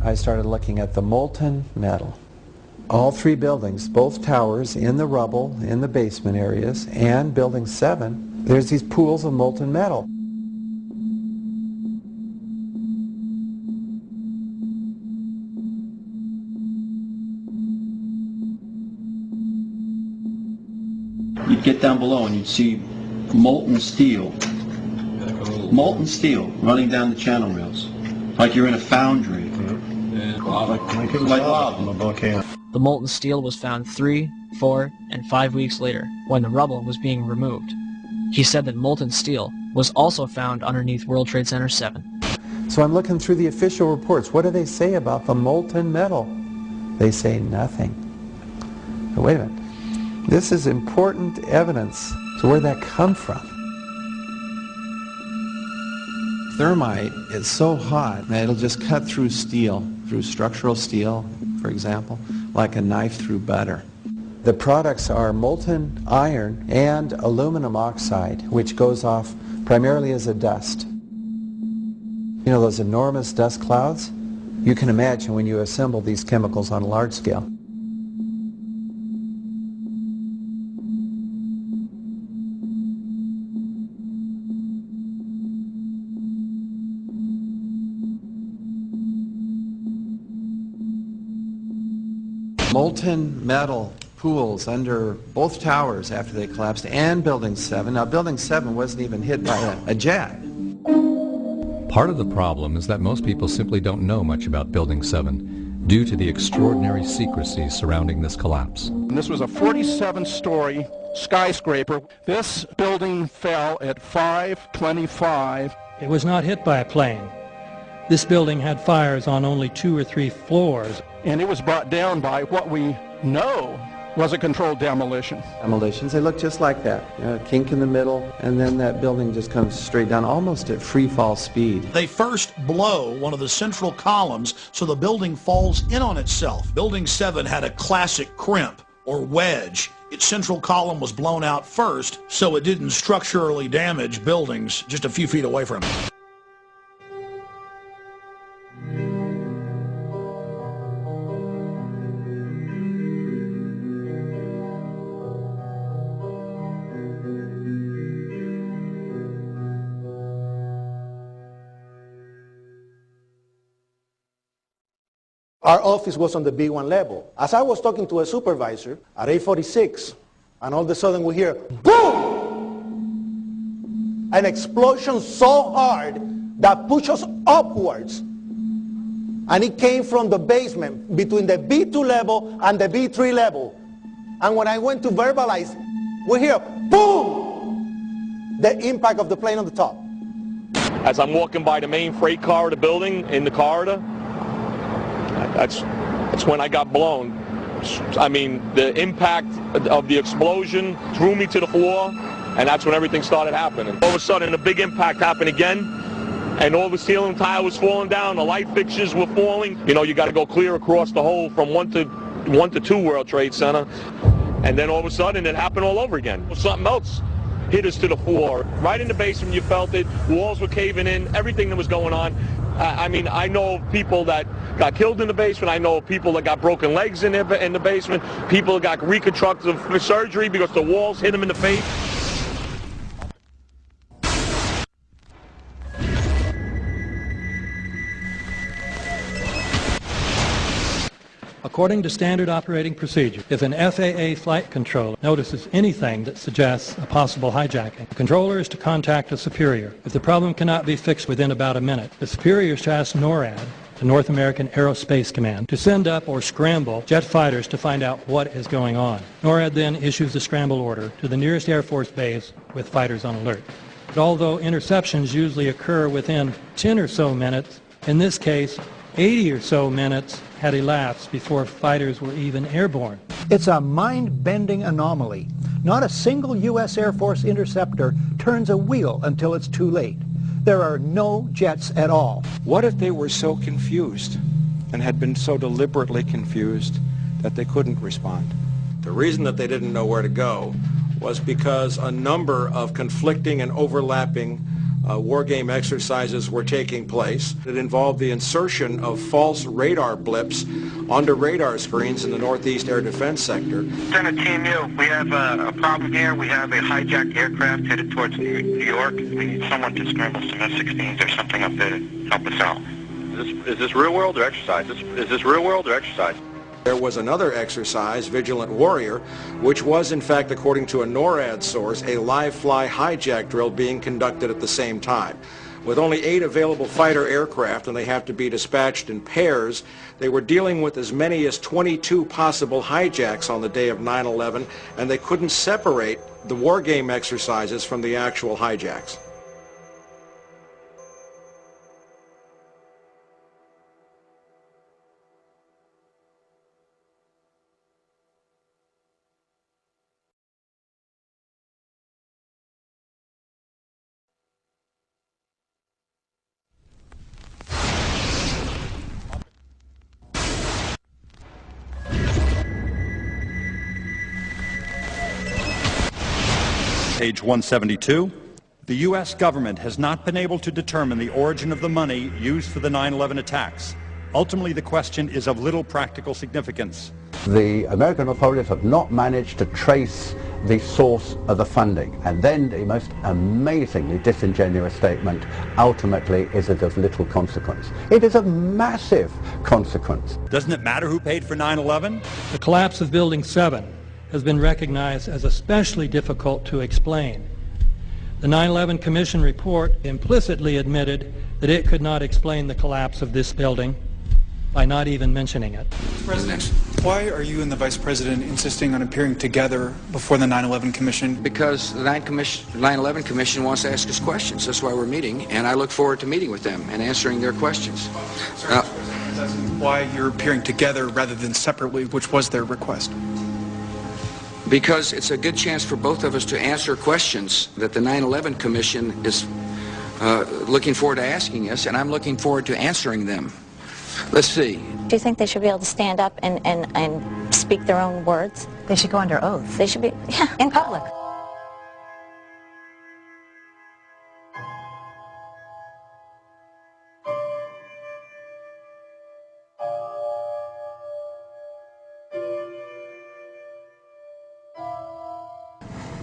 I started looking at the molten metal. All three buildings, both towers in the rubble, in the basement areas, and Building 7, there's these pools of molten metal. You'd get down below and you'd see molten steel running down the channel rails, like you're in a foundry. Like lava. The molten steel was found 3, 4, and 5 weeks later, when the rubble was being removed. He said that molten steel was also found underneath World Trade Center 7. So I'm looking through the official reports. What do they say about the molten metal? They say nothing. Now, wait a minute. This is important evidence. So where'd that come from? Thermite is so hot that it'll just cut through steel, through structural steel, for example, like a knife through butter. The products are molten iron and aluminum oxide, which goes off primarily as a dust. You know those enormous dust clouds? You can imagine when you assemble these chemicals on a large scale. Molten metal pools under both towers after they collapsed, and Building 7. Now, Building 7 wasn't even hit by a jet. Part of the problem is that most people simply don't know much about Building 7 due to the extraordinary secrecy surrounding this collapse. And this was a 47-story skyscraper. This building fell at 5:25. It was not hit by a plane. This building had fires on only 2 or 3 floors. And it was brought down by what we know was a controlled demolition. Demolitions, they look just like that. A kink in the middle, and then that building just comes straight down, almost at free fall speed. They first blow one of the central columns so the building falls in on itself. Building 7 had a classic crimp, or wedge. Its central column was blown out first, so it didn't structurally damage buildings just a few feet away from it. Our office was on the B1 level. As I was talking to a supervisor at 8:46, and all of a sudden we hear, boom! An explosion so hard that pushed us upwards. And it came from the basement between the B2 level and the B3 level. And when I went to verbalize, we hear, boom! The impact of the plane on the top. As I'm walking by the main freight corridor building in the corridor, that's when I got blown. I mean, the impact of the explosion threw me to the floor, and that's when everything started happening. All of a sudden, a big impact happened again, and all the ceiling tile was falling down, the light fixtures were falling. You know, you got to go clear across the whole from 1 to 2 World Trade Center, and then all of a sudden, it happened all over again. Something else hit us to the floor. Right in the basement, you felt it. Walls were caving in, everything that was going on. I mean, I know people that got killed in the basement. I know people that got broken legs in the basement. People that got reconstructive surgery because the walls hit them in the face. According to standard operating procedure, if an FAA flight controller notices anything that suggests a possible hijacking, the controller is to contact a superior. If the problem cannot be fixed within about a minute, the superior is to ask NORAD, the North American Aerospace Command, to send up or scramble jet fighters to find out what is going on. NORAD then issues a scramble order to the nearest Air Force base with fighters on alert. But although interceptions usually occur within 10 or so minutes, in this case, 80 or so minutes had elapsed before fighters were even airborne. It's a mind-bending anomaly. Not a single U.S. Air Force interceptor turns a wheel until it's too late. There are no jets at all. What if they were so confused and had been so deliberately confused that they couldn't respond? The reason that they didn't know where to go was because a number of conflicting and overlapping war game exercises were taking place. It involved the insertion of false radar blips onto radar screens in the Northeast Air Defense Sector. Lieutenant Team U, we have a problem here. We have a hijacked aircraft headed towards New York. We need someone to scramble some F-16s or something up there to help us out. Is this real world or exercise? Is this real world or exercise? There was another exercise, Vigilant Warrior, which was in fact, according to a NORAD source, a live-fly hijack drill being conducted at the same time. With only 8 available fighter aircraft, and they have to be dispatched in pairs, they were dealing with as many as 22 possible hijacks on the day of 9/11, and they couldn't separate the war game exercises from the actual hijacks. Page 172. The U.S. government has not been able to determine the origin of the money used for the 9/11 attacks. Ultimately, the question is of little practical significance. The American authorities have not managed to trace the source of the funding, and then the most amazingly disingenuous statement ultimately is it of little consequence. It is of massive consequence. Doesn't it matter who paid for 9/11? The collapse of Building 7 has been recognized as especially difficult to explain. The 9/11 Commission report implicitly admitted that it could not explain the collapse of this building by not even mentioning it. President, why are you and the Vice President insisting on appearing together before the 9/11 Commission? Because the 9/11 Commission wants to ask us questions. That's why we're meeting, and I look forward to meeting with them and answering their questions. Why you're appearing together rather than separately, which was their request? Because it's a good chance for both of us to answer questions that the 9/11 Commission is looking forward to asking us, and I'm looking forward to answering them. Let's see. Do you think they should be able to stand up and speak their own words? They should go under oath. They should be, yeah, in public.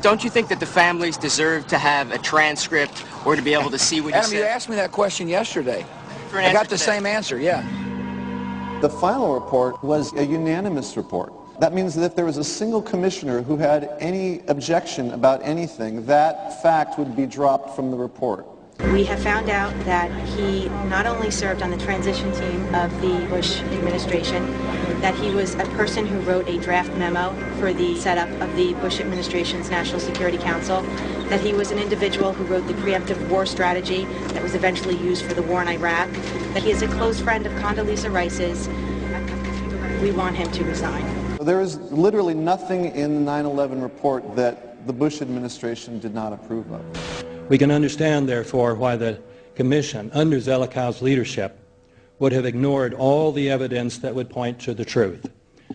Don't you think that the families deserve to have a transcript or to be able to see what you Adam, said? you asked me that question yesterday. I got the same answer, yeah. The final report was a unanimous report. That means that if there was a single commissioner who had any objection about anything, that fact would be dropped from the report. We have found out that he not only served on the transition team of the Bush administration, that he was a person who wrote a draft memo for the setup of the Bush administration's National Security Council, that he was an individual who wrote the preemptive war strategy that was eventually used for the war in Iraq, that he is a close friend of Condoleezza Rice's. We want him to resign. There is literally nothing in the 9/11 report that the Bush administration did not approve of. We can understand, therefore, why the Commission, under Zelikow's leadership, would have ignored all the evidence that would point to the truth,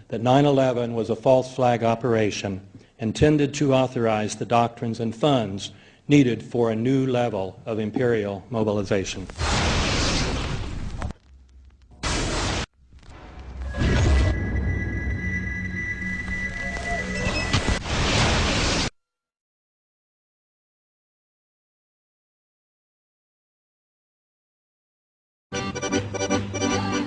that 9/11 was a false flag operation intended to authorize the doctrines and funds needed for a new level of imperial mobilization.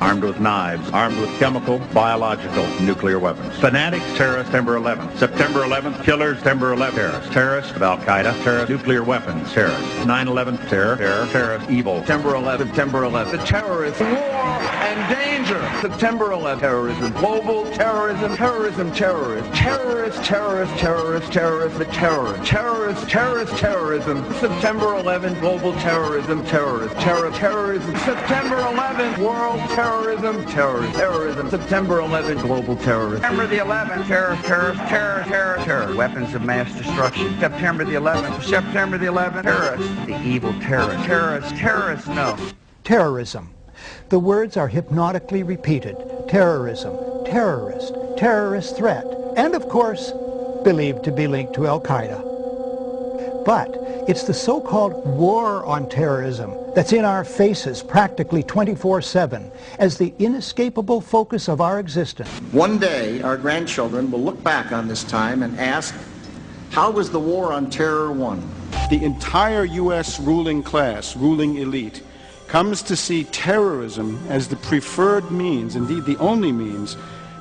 armed with knives, armed with chemical, biological, nuclear weapons. Fanatics, terrorists, September 11th. September 11th, killers, September 11th, terrorists. Terrorists of Al-Qaeda, terrorists, nuclear weapons, terrorists. 9/11, terror, terrorist, evil. September 11th, September 11th. The terrorists, war and danger. September 11th, terrorism, global terrorism, terrorism, terrorists. Terrorists, terrorists, terrorists, terrorists, the terrorists. Terrorists, terrorists, terrorism. September 11th, global terrorism, terrorists. Terrorism. September 11th, world terrorism, terrorism. September 11th, global terrorism. September the 11th, terror. Weapons of mass destruction. September the 11th, terrorists. The evil terrorists, no. Terrorism. The words are hypnotically repeated. Terrorism, terrorist, terrorist threat, and of course, believed to be linked to Al-Qaeda. But it's the so-called war on terrorism that's in our faces practically 24/7 as the inescapable focus of our existence. One day, our grandchildren will look back on this time and ask, how was the war on terror won? The entire U.S. ruling class, ruling elite, comes to see terrorism as the preferred means, indeed the only means,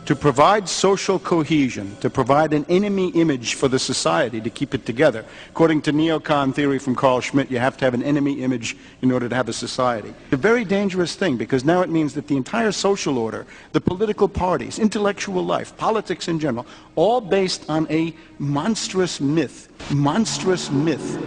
to provide social cohesion, to provide an enemy image for the society to keep it together. According to neocon theory from Carl Schmitt, you have to have an enemy image in order to have a society. A very dangerous thing, because now it means that the entire social order, the political parties, intellectual life, politics in general, all based on a monstrous myth. Monstrous myth.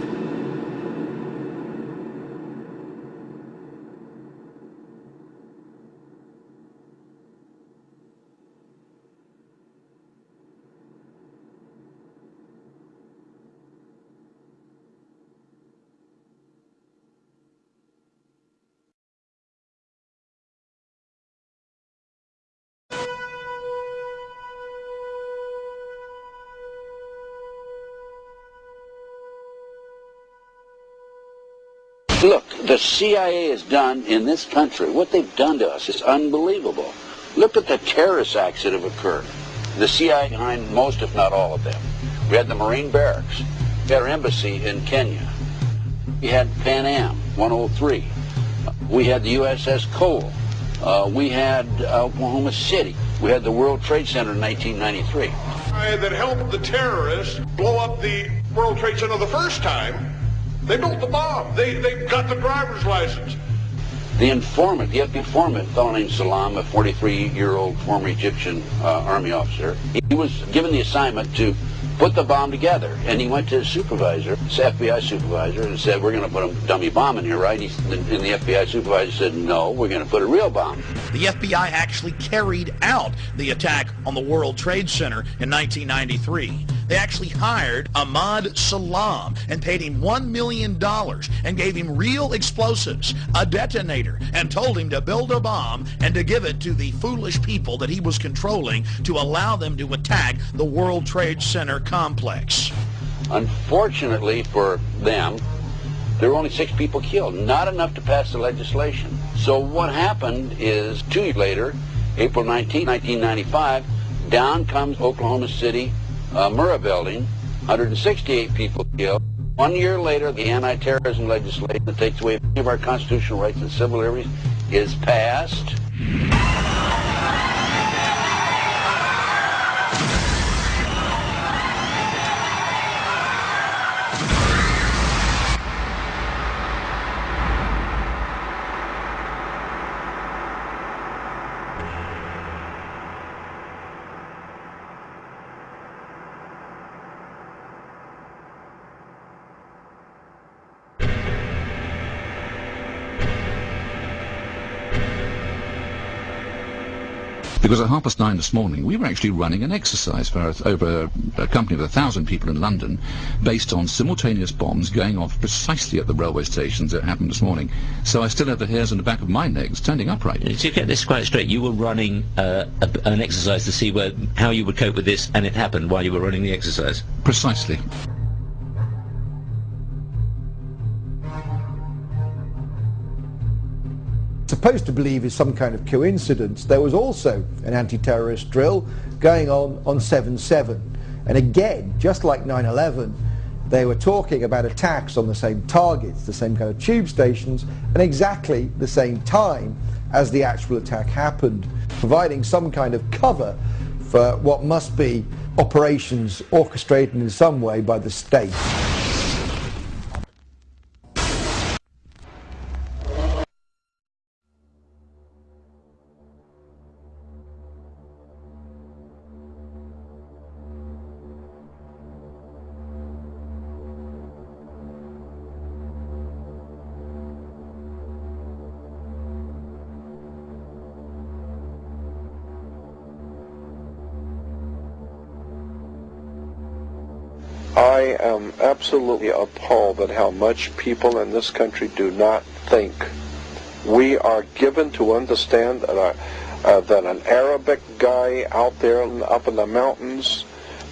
Look, the CIA has done in this country, what they've done to us is unbelievable. Look at the terrorist acts that have occurred. The CIA behind most, if not all of them. We had the Marine barracks. We had our embassy in Kenya. We had Pan Am 103. We had the USS Cole. We had Oklahoma City. We had the World Trade Center in 1993. That helped the terrorists blow up the World Trade Center the first time. They built the bomb. They got the driver's license. The informant, the FBI informant, a fellow named Salam, a 43-year-old former Egyptian army officer, he was given the assignment to put the bomb together. And he went to his supervisor, his FBI supervisor, and said, we're going to put a dummy bomb in here, right? And the FBI supervisor said, no, we're going to put a real bomb. The FBI actually carried out the attack on the World Trade Center in 1993. They actually hired Ahmad Salam and paid him $1 million and gave him real explosives, a detonator, and told him to build a bomb and to give it to the foolish people that he was controlling to allow them to attack the World Trade Center complex. Unfortunately for them, there were only 6 people killed, not enough to pass the legislation. So what happened is 2 years later, April 19, 1995, down comes Oklahoma City Murrah building, 168 people killed. 1 year later, the anti-terrorism legislation that takes away many of our constitutional rights and civil liberties is passed. Because at 9:30 this morning, we were actually running an exercise for over a company of 1,000 people in London, based on simultaneous bombs going off precisely at the railway stations that happened this morning. So I still have the hairs on the back of my neck standing upright. To get this quite straight, you were running an exercise to see how you would cope with this, and it happened while you were running the exercise? Precisely. Supposed to believe is some kind of coincidence, there was also an anti-terrorist drill going on 7/7. And again, just like 9/11, they were talking about attacks on the same targets, the same kind of tube stations, and exactly the same time. as the actual attack happened, providing some kind of cover for what must be operations orchestrated in some way by the state. I am absolutely appalled at how much people in this country do not think. We are given to understand that, that an Arabic guy out there up in the mountains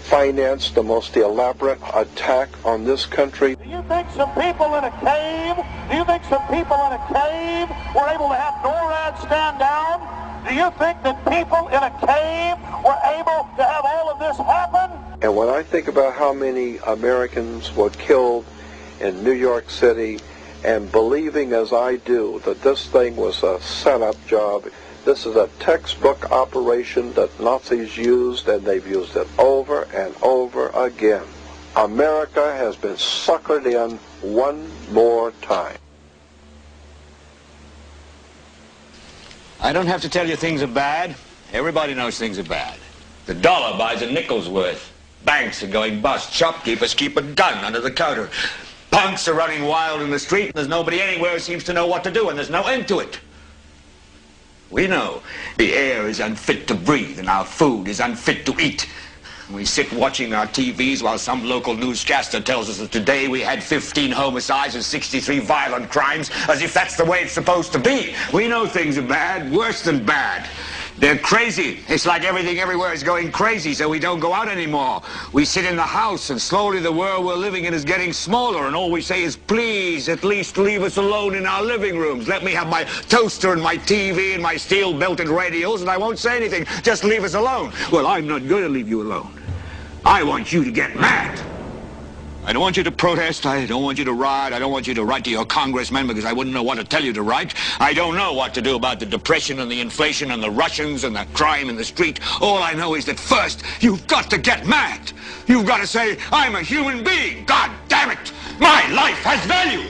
financed the most elaborate attack on this country. Do you think some people in a cave, were able to have NORAD stand down? Do you think that people in a cave were able to have all of this happen? And when I think about how many Americans were killed in New York City, and believing as I do that this thing was a setup job, this is a textbook operation that Nazis used, and they've used it over and over again. America has been suckered in one more time. I don't have to tell you things are bad. Everybody knows things are bad. The dollar buys a nickel's worth. Banks are going bust. Shopkeepers keep a gun under the counter. Punks are running wild in the street, and there's nobody anywhere who seems to know what to do, and there's no end to it. We know the air is unfit to breathe, and our food is unfit to eat. We sit watching our TVs while some local newscaster tells us that today we had 15 homicides and 63 violent crimes, as if that's the way it's supposed to be. We know things are bad, worse than bad. They're crazy. It's like everything everywhere is going crazy, so we don't go out anymore. We sit in the house, and slowly the world we're living in is getting smaller, and all we say is, please, at least leave us alone in our living rooms. Let me have my toaster and my TV and my steel-belted radios, and I won't say anything. Just leave us alone. Well, I'm not going to leave you alone. I want you to get mad. I don't want you to protest. I don't want you to riot. I don't want you to write to your congressmen because I wouldn't know what to tell you to write. I don't know what to do about the depression and the inflation and the Russians and the crime in the street. All I know is that first, you've got to get mad. You've got to say, I'm a human being. God damn it. My life has value.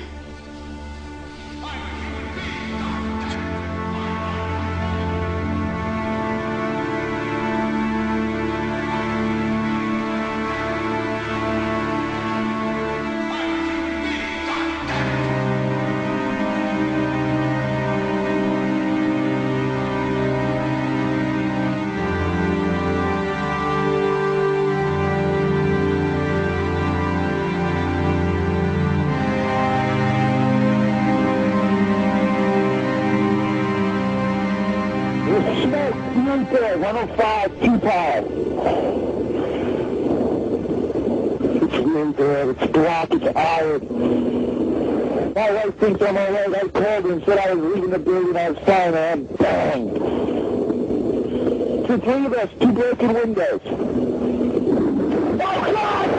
Smoke, 105, 2 pounds. It's really there, it's black, it's iron. My wife thinks I'm alright. I called her and said I was leaving the building, I was fine, and I'm banged. It's 3 of us, 2 broken windows. Oh, God!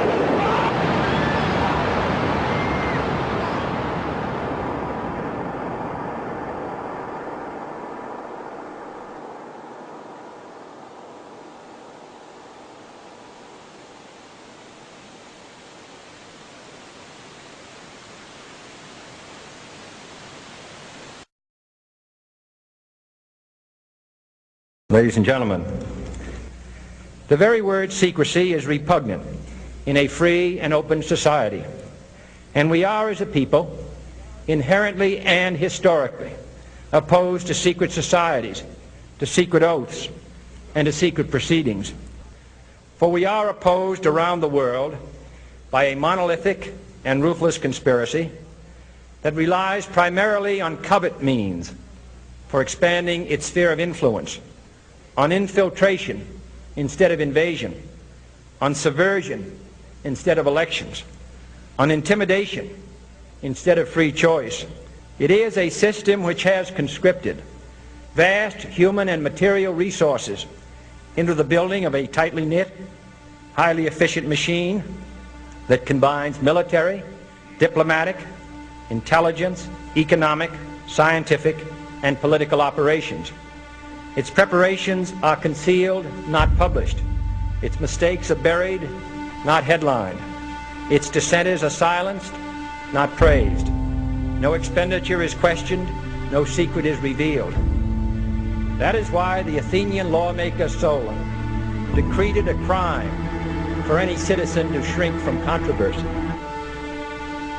Ladies and gentlemen, the very word secrecy is repugnant in a free and open society, and we are, as a people, inherently and historically opposed to secret societies, to secret oaths, and to secret proceedings. For we are opposed around the world by a monolithic and ruthless conspiracy that relies primarily on covert means for expanding its sphere of influence, on infiltration instead of invasion, on subversion instead of elections, on intimidation instead of free choice. It is a system which has conscripted vast human and material resources into the building of a tightly knit, highly efficient machine that combines military, diplomatic, intelligence, economic, scientific, and political operations. Its preparations are concealed, not published. Its mistakes are buried, not headlined. Its dissenters are silenced, not praised. No expenditure is questioned, no secret is revealed. That is why the Athenian lawmaker Solon decreed it a crime for any citizen to shrink from controversy.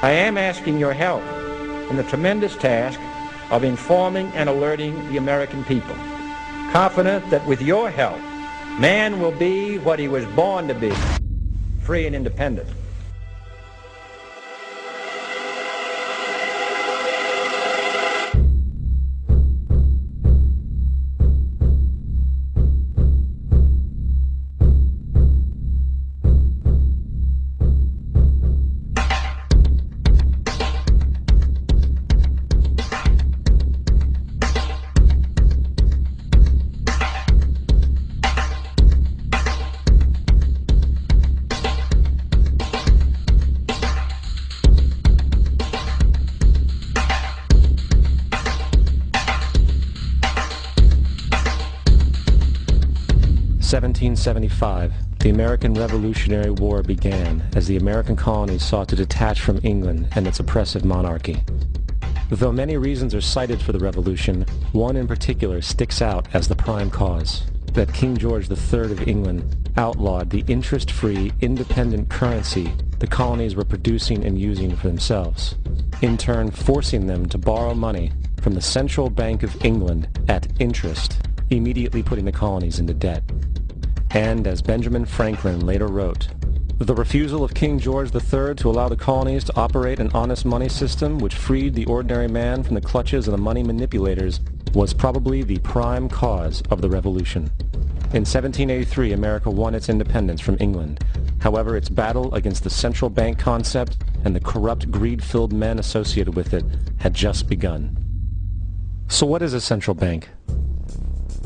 I am asking your help in the tremendous task of informing and alerting the American people, confident that with your help, man will be what he was born to be, free and independent. In 1775, the American Revolutionary War began as the American colonies sought to detach from England and its oppressive monarchy. Though many reasons are cited for the revolution, one in particular sticks out as the prime cause, that King George III of England outlawed the interest-free, independent currency the colonies were producing and using for themselves, in turn forcing them to borrow money from the Central Bank of England at interest, immediately putting the colonies into debt. And, as Benjamin Franklin later wrote, the refusal of King George III to allow the colonies to operate an honest money system which freed the ordinary man from the clutches of the money manipulators was probably the prime cause of the revolution. In 1783, America won its independence from England. However, its battle against the central bank concept and the corrupt, greed-filled men associated with it had just begun. So what is a central bank?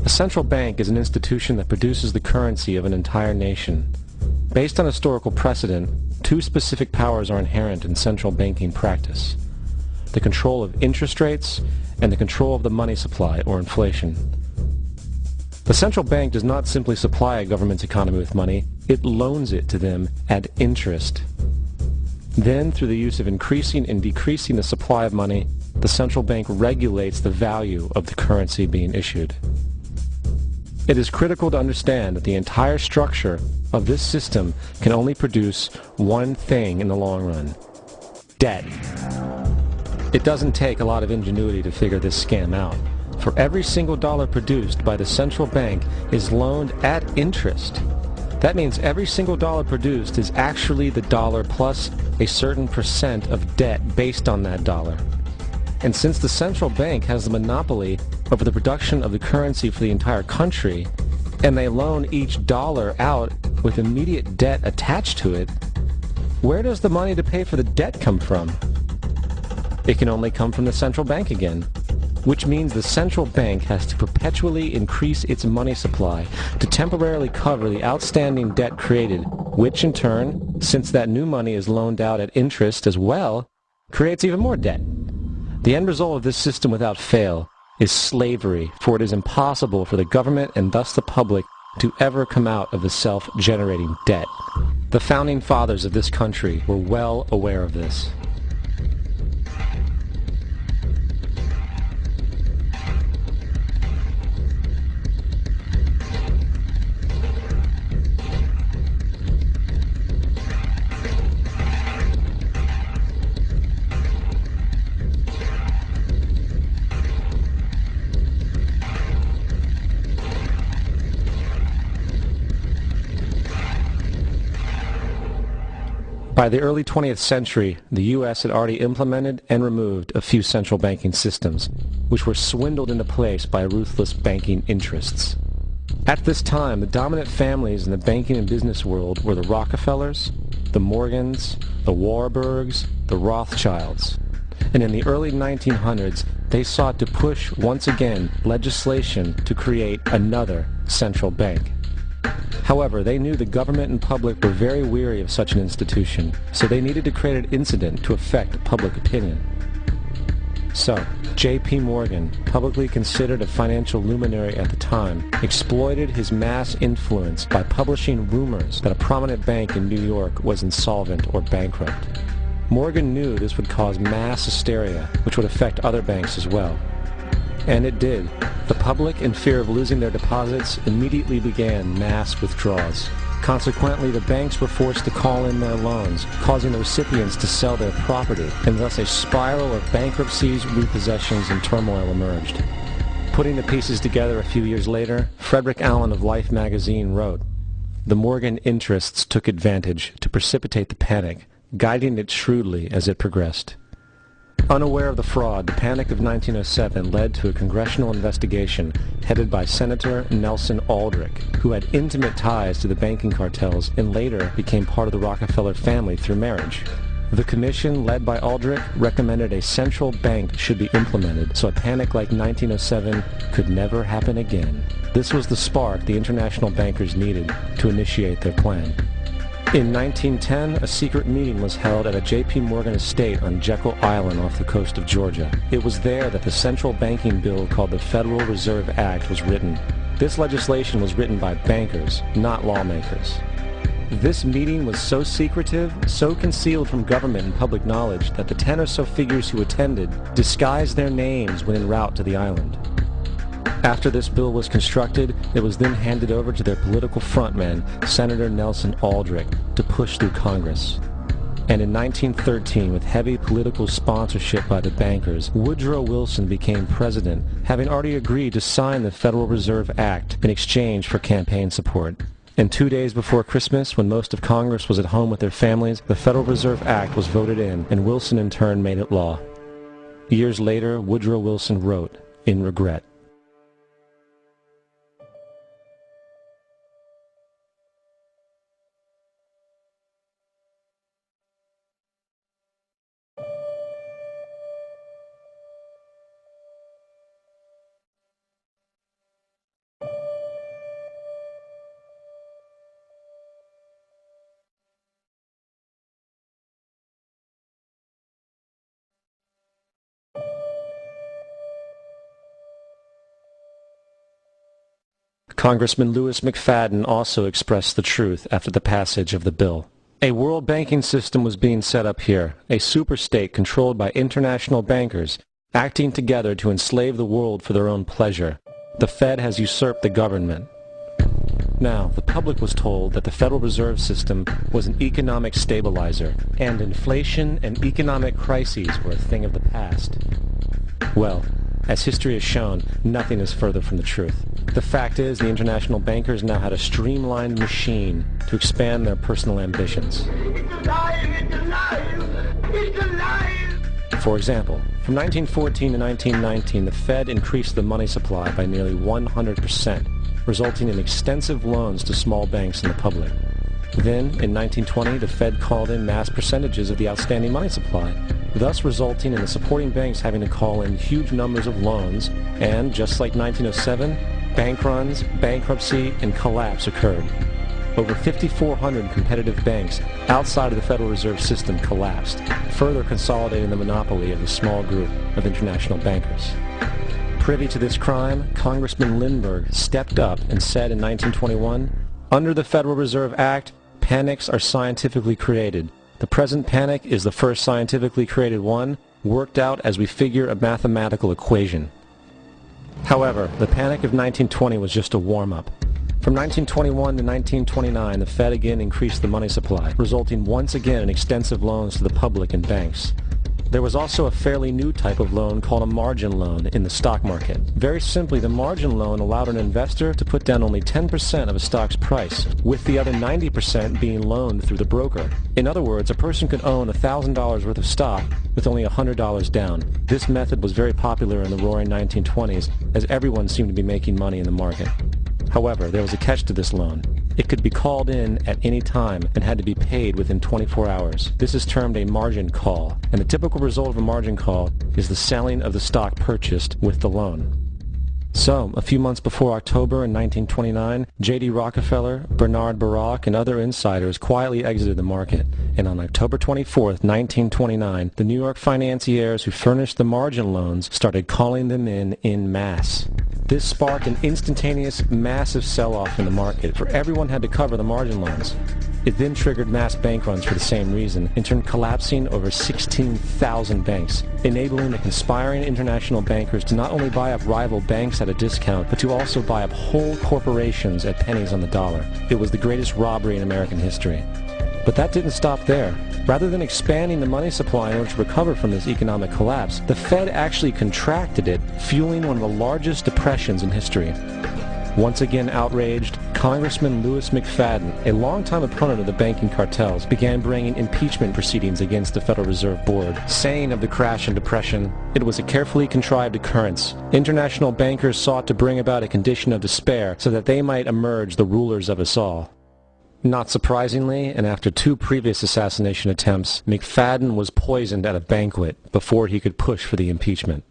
A central bank is an institution that produces the currency of an entire nation. Based on historical precedent, two specific powers are inherent in central banking practice: the control of interest rates and the control of the money supply, or inflation. The central bank does not simply supply a government's economy with money, it loans it to them at interest. Then, through the use of increasing and decreasing the supply of money, the central bank regulates the value of the currency being issued. It is critical to understand that the entire structure of this system can only produce one thing in the long run: debt. It doesn't take a lot of ingenuity to figure this scam out. For every single dollar produced by the central bank is loaned at interest. That means every single dollar produced is actually the dollar plus a certain percent of debt based on that dollar. And since the central bank has the monopoly over the production of the currency for the entire country, and they loan each dollar out with immediate debt attached to it, where does the money to pay for the debt come from? It can only come from the central bank again, which means the central bank has to perpetually increase its money supply to temporarily cover the outstanding debt created, which in turn, since that new money is loaned out at interest as well, creates even more debt. The end result of this system without fail is slavery, for it is impossible for the government and thus the public to ever come out of the self-generating debt. The founding fathers of this country were well aware of this. By the early 20th century, the U.S. had already implemented and removed a few central banking systems, which were swindled into place by ruthless banking interests. At this time, the dominant families in the banking and business world were the Rockefellers, the Morgans, the Warburgs, the Rothschilds. And in the early 1900s, they sought to push, once again, legislation to create another central bank. However, they knew the government and public were very weary of such an institution, so they needed to create an incident to affect public opinion. So, J.P. Morgan, publicly considered a financial luminary at the time, exploited his mass influence by publishing rumors that a prominent bank in New York was insolvent or bankrupt. Morgan knew this would cause mass hysteria, which would affect other banks as well. And it did. The public, in fear of losing their deposits, immediately began mass withdrawals. Consequently, the banks were forced to call in their loans, causing the recipients to sell their property, and thus a spiral of bankruptcies, repossessions, and turmoil emerged. Putting the pieces together a few years later, Frederick Allen of Life magazine wrote, "The Morgan interests took advantage to precipitate the panic, guiding it shrewdly as it progressed." Unaware of the fraud, the Panic of 1907 led to a congressional investigation headed by Senator Nelson Aldrich, who had intimate ties to the banking cartels and later became part of the Rockefeller family through marriage. The commission, led by Aldrich, recommended a central bank should be implemented so a panic like 1907 could never happen again. This was the spark the international bankers needed to initiate their plan. In 1910, a secret meeting was held at a J.P. Morgan estate on Jekyll Island off the coast of Georgia. It was there that the central banking bill called the Federal Reserve Act was written. This legislation was written by bankers, not lawmakers. This meeting was so secretive, so concealed from government and public knowledge that the 10 or so figures who attended disguised their names when en route to the island. After this bill was constructed, it was then handed over to their political frontman, Senator Nelson Aldrich, to push through Congress. And in 1913, with heavy political sponsorship by the bankers, Woodrow Wilson became president, having already agreed to sign the Federal Reserve Act in exchange for campaign support. And 2 days before Christmas, when most of Congress was at home with their families, the Federal Reserve Act was voted in, and Wilson in turn made it law. Years later, Woodrow Wilson wrote, in regret, Congressman Louis McFadden also expressed the truth after the passage of the bill. A world banking system was being set up here, a superstate controlled by international bankers, acting together to enslave the world for their own pleasure. The Fed has usurped the government. Now, the public was told that the Federal Reserve System was an economic stabilizer, and inflation and economic crises were a thing of the past. Well, as history has shown, nothing is further from the truth. The fact is, the international bankers now had a streamlined machine to expand their personal ambitions. For example, from 1914 to 1919, the Fed increased the money supply by nearly 100%, resulting in extensive loans to small banks and the public. Then, in 1920, the Fed called in mass percentages of the outstanding money supply, thus resulting in the supporting banks having to call in huge numbers of loans, and, just like 1907, bank runs, bankruptcy, and collapse occurred. Over 5,400 competitive banks outside of the Federal Reserve System collapsed, further consolidating the monopoly of a small group of international bankers. Privy to this crime, Congressman Lindbergh stepped up and said in 1921, "Under the Federal Reserve Act, panics are scientifically created. The present panic is the first scientifically created one, worked out as we figure a mathematical equation." However, the Panic of 1920 was just a warm-up. From 1921 to 1929, the Fed again increased the money supply, resulting once again in extensive loans to the public and banks. There was also a fairly new type of loan called a margin loan in the stock market. Very simply, the margin loan allowed an investor to put down only 10% of a stock's price, with the other 90% being loaned through the broker. In other words, a person could own $1,000 worth of stock with only $100 down. This method was very popular in the roaring 1920s, as everyone seemed to be making money in the market. However, there was a catch to this loan. It could be called in at any time and had to be paid within 24 hours. This is termed a margin call, and the typical result of a margin call is the selling of the stock purchased with the loan. So, a few months before October in 1929, J.D. Rockefeller, Bernard Baruch, and other insiders quietly exited the market. And on October 24th, 1929, the New York financiers who furnished the margin loans started calling them in masse. This sparked an instantaneous, massive sell-off in the market, for everyone had to cover the margin loans. It then triggered mass bank runs for the same reason, in turn collapsing over 16,000 banks, enabling the conspiring international bankers to not only buy up rival banks at a discount, but to also buy up whole corporations at pennies on the dollar. It was the greatest robbery in American history. But that didn't stop there. Rather than expanding the money supply in order to recover from this economic collapse, the Fed actually contracted it, fueling one of the largest depressions in history. Once again outraged, Congressman Louis McFadden, a longtime opponent of the banking cartels, began bringing impeachment proceedings against the Federal Reserve Board, saying of the crash and depression, it was a carefully contrived occurrence. International bankers sought to bring about a condition of despair so that they might emerge the rulers of us all. Not surprisingly, and after 2 previous assassination attempts, McFadden was poisoned at a banquet before he could push for the impeachment.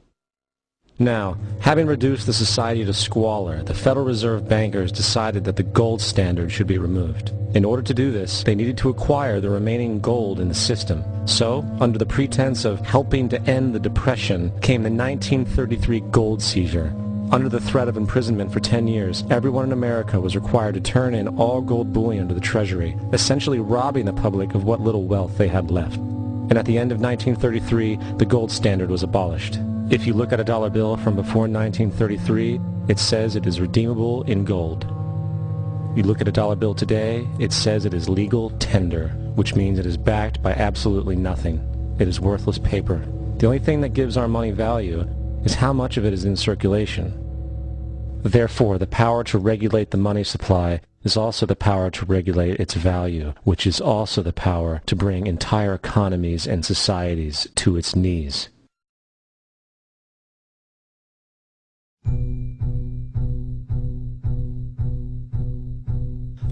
Now, having reduced the society to squalor, the Federal Reserve bankers decided that the gold standard should be removed. In order to do this, they needed to acquire the remaining gold in the system. So, under the pretense of helping to end the Depression, came the 1933 gold seizure. Under the threat of imprisonment for 10 years, everyone in America was required to turn in all gold bullion to the Treasury, essentially robbing the public of what little wealth they had left. And at the end of 1933, the gold standard was abolished. If you look at a dollar bill from before 1933, it says it is redeemable in gold. You look at a dollar bill today, it says it is legal tender, which means it is backed by absolutely nothing. It is worthless paper. The only thing that gives our money value is how much of it is in circulation. Therefore, the power to regulate the money supply is also the power to regulate its value, which is also the power to bring entire economies and societies to its knees.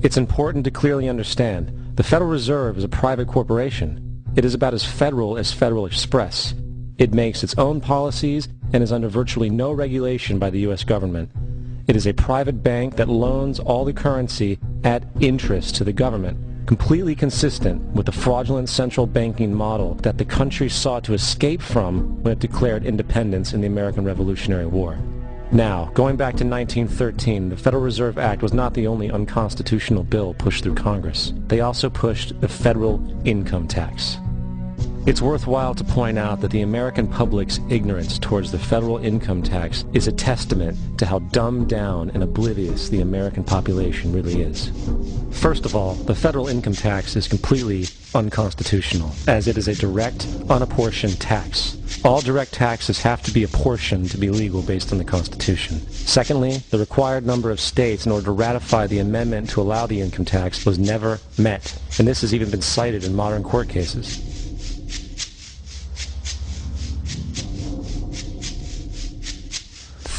It's important to clearly understand, the Federal Reserve is a private corporation. It is about as Federal as Federal Express. It makes its own policies and is under virtually no regulation by the U.S. government. It is a private bank that loans all the currency at interest to the government, completely consistent with the fraudulent central banking model that the country sought to escape from when it declared independence in the American Revolutionary War. Now, going back to 1913, the Federal Reserve Act was not the only unconstitutional bill pushed through Congress. They also pushed the federal income tax. It's worthwhile to point out that the American public's ignorance towards the federal income tax is a testament to how dumbed down and oblivious the American population really is. First of all, the federal income tax is completely unconstitutional, as it is a direct, unapportioned tax. All direct taxes have to be apportioned to be legal based on the Constitution. Secondly, the required number of states in order to ratify the amendment to allow the income tax was never met, and this has even been cited in modern court cases.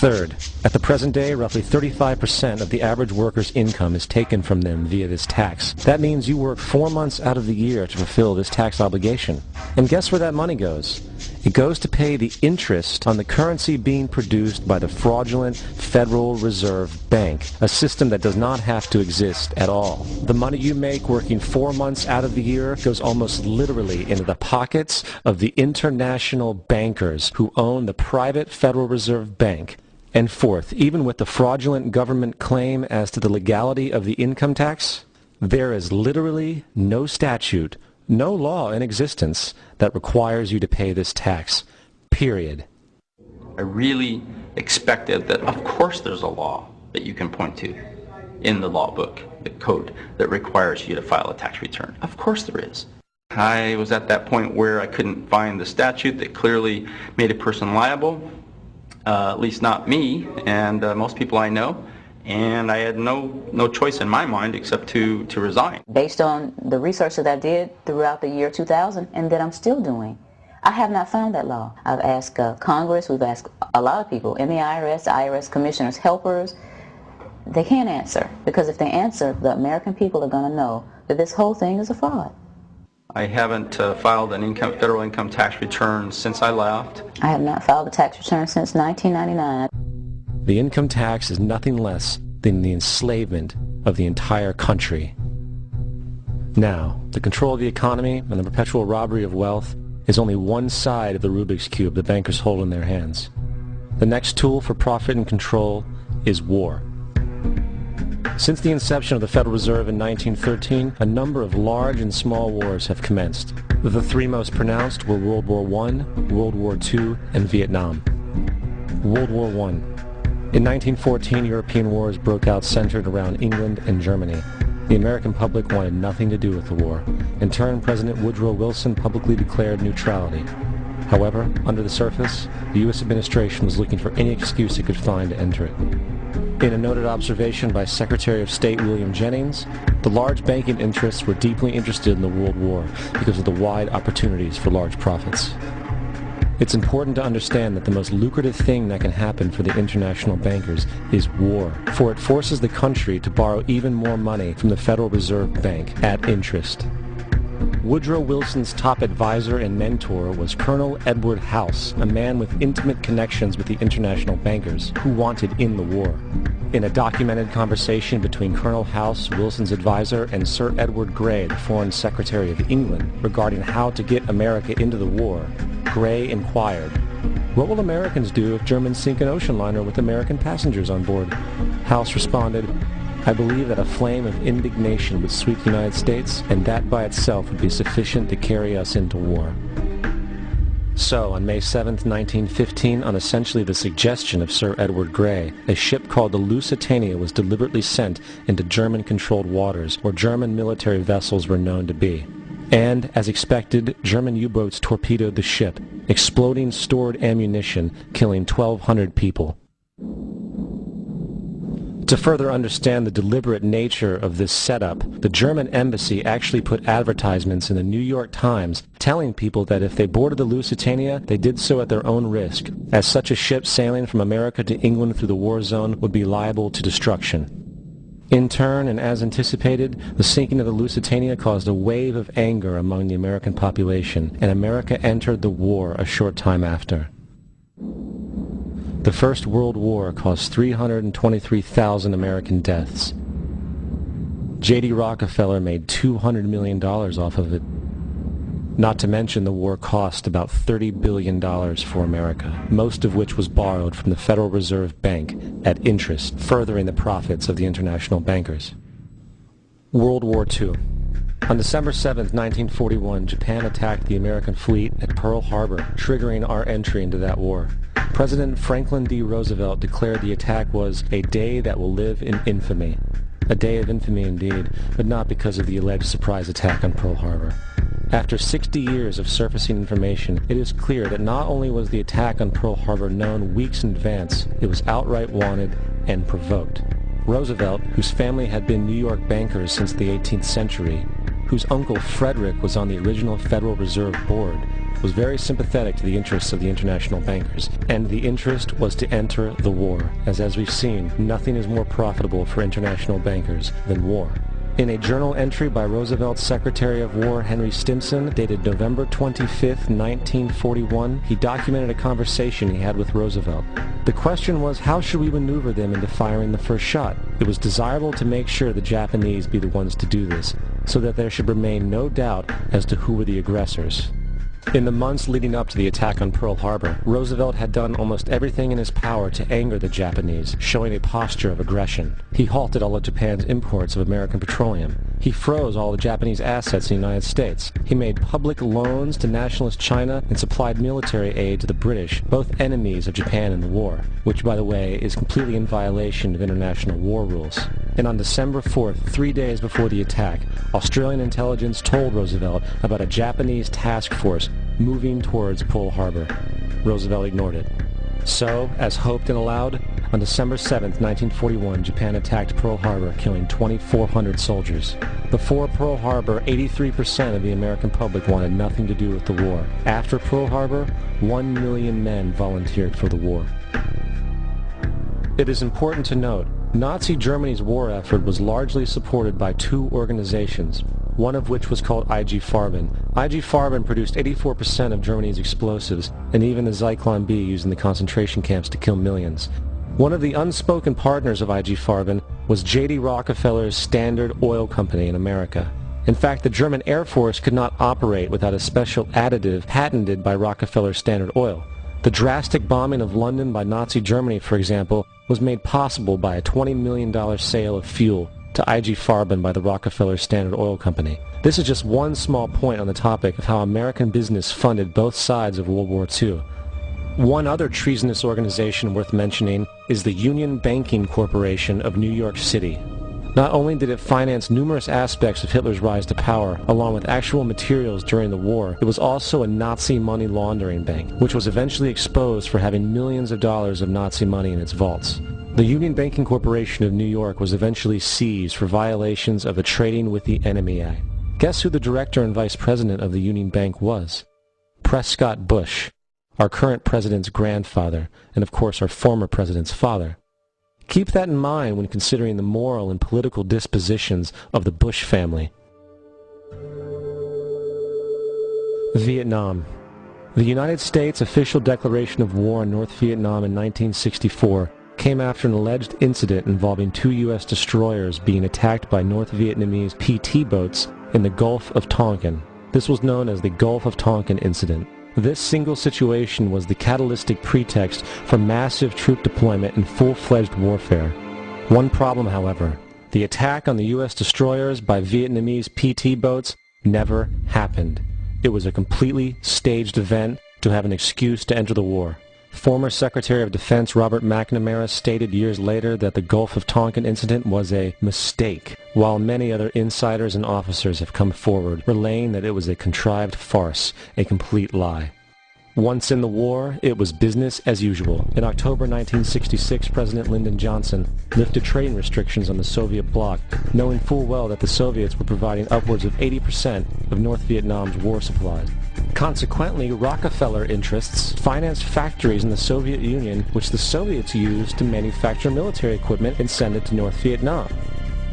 Third, at the present day, roughly 35% of the average worker's income is taken from them via this tax. That means you work 4 months out of the year to fulfill this tax obligation. And guess where that money goes? It goes to pay the interest on the currency being produced by the fraudulent Federal Reserve Bank, a system that does not have to exist at all. The money you make working 4 months out of the year goes almost literally into the pockets of the international bankers who own the private Federal Reserve Bank. And fourth, even with the fraudulent government claim as to the legality of the income tax, there is literally no statute, no law in existence that requires you to pay this tax, period. I really expected that, of course there's a law that you can point to in the law book, the code, that requires you to file a tax return. Of course there is. I was at that point where I couldn't find the statute that clearly made a person liable. At least not me and most people I know, and I had no choice in my mind except to resign. Based on the research that I did throughout the year 2000 and that I'm still doing, I have not found that law. I've asked Congress, we've asked a lot of people in the IRS commissioners, helpers. They can't answer, because if they answer, the American people are going to know that this whole thing is a fraud. I haven't filed an federal income tax return since I left. I have not filed a tax return since 1999. the income tax is nothing less than the enslavement of the entire country. Now, the control of the economy and the perpetual robbery of wealth is only one side of the Rubik's Cube the bankers hold in their hands. The next tool for profit and control is war. Since the inception of the Federal Reserve in 1913, a number of large and small wars have commenced. The three most pronounced were World War I, World War II, and Vietnam. World War I. In 1914, European wars broke out centered around England and Germany. The American public wanted nothing to do with the war. In turn, President Woodrow Wilson publicly declared neutrality. However, under the surface, the U.S. administration was looking for any excuse it could find to enter it. In a noted observation by Secretary of State William Jennings, the large banking interests were deeply interested in the World War because of the wide opportunities for large profits. It's important to understand that the most lucrative thing that can happen for the international bankers is war, for it forces the country to borrow even more money from the Federal Reserve Bank at interest. Woodrow Wilson's top advisor and mentor was Colonel Edward House, a man with intimate connections with the international bankers who wanted in the war. In a documented conversation between Colonel House, Wilson's advisor, and Sir Edward Grey, the Foreign Secretary of England, regarding how to get America into the war, Grey inquired, "What will Americans do if Germans sink an ocean liner with American passengers on board?" House responded, "I believe that a flame of indignation would sweep the United States, and that by itself would be sufficient to carry us into war." So, on May 7, 1915, on essentially the suggestion of Sir Edward Grey, a ship called the Lusitania was deliberately sent into German-controlled waters where German military vessels were known to be. And, as expected, German U-boats torpedoed the ship, exploding stored ammunition, killing 1,200 people. To further understand the deliberate nature of this setup, the German embassy actually put advertisements in the New York Times telling people that if they boarded the Lusitania, they did so at their own risk, as such a ship sailing from America to England through the war zone would be liable to destruction. In turn, and as anticipated, the sinking of the Lusitania caused a wave of anger among the American population, and America entered the war a short time after. The First World War caused 323,000 American deaths. J.D. Rockefeller made $200 million off of it. Not to mention the war cost about $30 billion for America, most of which was borrowed from the Federal Reserve Bank at interest, furthering the profits of the international bankers. World War II. On December 7, 1941, Japan attacked the American fleet at Pearl Harbor, triggering our entry into that war. President Franklin D. Roosevelt declared the attack was a day that will live in infamy. A day of infamy indeed, but not because of the alleged surprise attack on Pearl Harbor. After 60 years of surfacing information, it is clear that not only was the attack on Pearl Harbor known weeks in advance, it was outright wanted and provoked. Roosevelt, whose family had been New York bankers since the 18th century, whose uncle Frederick was on the original Federal Reserve Board, was very sympathetic to the interests of the international bankers, and the interest was to enter the war, as we've seen, nothing is more profitable for international bankers than war. In a journal entry by Roosevelt's Secretary of War Henry Stimson, dated November 25, 1941, he documented a conversation he had with Roosevelt. The question was, how should we maneuver them into firing the first shot? It was desirable to make sure the Japanese be the ones to do this, so that there should remain no doubt as to who were the aggressors. In the months leading up to the attack on Pearl Harbor, Roosevelt had done almost everything in his power to anger the Japanese, showing a posture of aggression. He halted all of Japan's imports of American petroleum. He froze all the Japanese assets in the United States. He made public loans to nationalist China and supplied military aid to the British, both enemies of Japan in the war, which, by the way, is completely in violation of international war rules. And on December 4th, 3 days before the attack, Australian intelligence told Roosevelt about a Japanese task force moving towards Pearl Harbor. Roosevelt ignored it. So, as hoped and allowed, on December 7, 1941, Japan attacked Pearl Harbor, killing 2,400 soldiers. Before Pearl Harbor, 83% of the American public wanted nothing to do with the war. After Pearl Harbor, 1 million men volunteered for the war. It is important to note, Nazi Germany's war effort was largely supported by two organizations, one of which was called IG Farben. IG Farben produced 84% of Germany's explosives, and even the Zyklon B used in the concentration camps to kill millions. One of the unspoken partners of IG Farben was J.D. Rockefeller's Standard Oil Company in America. In fact, the German Air Force could not operate without a special additive patented by Rockefeller Standard Oil. The drastic bombing of London by Nazi Germany, for example, was made possible by a $20 million sale of fuel to IG Farben by the Rockefeller Standard Oil Company. This is just one small point on the topic of how American business funded both sides of World War II. One other treasonous organization worth mentioning is the Union Banking Corporation of New York City. Not only did it finance numerous aspects of Hitler's rise to power, along with actual materials during the war, it was also a Nazi money laundering bank, which was eventually exposed for having millions of dollars of Nazi money in its vaults. The Union Banking Corporation of New York was eventually seized for violations of the Trading with the Enemy Act. Guess who the director and vice president of the Union Bank was? Prescott Bush, our current president's grandfather, and of course our former president's father. Keep that in mind when considering the moral and political dispositions of the Bush family. Vietnam. The United States' official declaration of war on North Vietnam in 1964 came after an alleged incident involving 2 U.S. destroyers being attacked by North Vietnamese PT boats in the Gulf of Tonkin. This was known as the Gulf of Tonkin incident. This single situation was the catalytic pretext for massive troop deployment and full-fledged warfare. One problem, however, the attack on the U.S. destroyers by Vietnamese PT boats never happened. It was a completely staged event to have an excuse to enter the war. Former Secretary of Defense Robert McNamara stated years later that the Gulf of Tonkin incident was a mistake, while many other insiders and officers have come forward, relaying that it was a contrived farce, a complete lie. Once in the war, it was business as usual. In October 1966, President Lyndon Johnson lifted trading restrictions on the Soviet bloc, knowing full well that the Soviets were providing upwards of 80% of North Vietnam's war supplies. Consequently, Rockefeller interests financed factories in the Soviet Union, which the Soviets used to manufacture military equipment and send it to North Vietnam.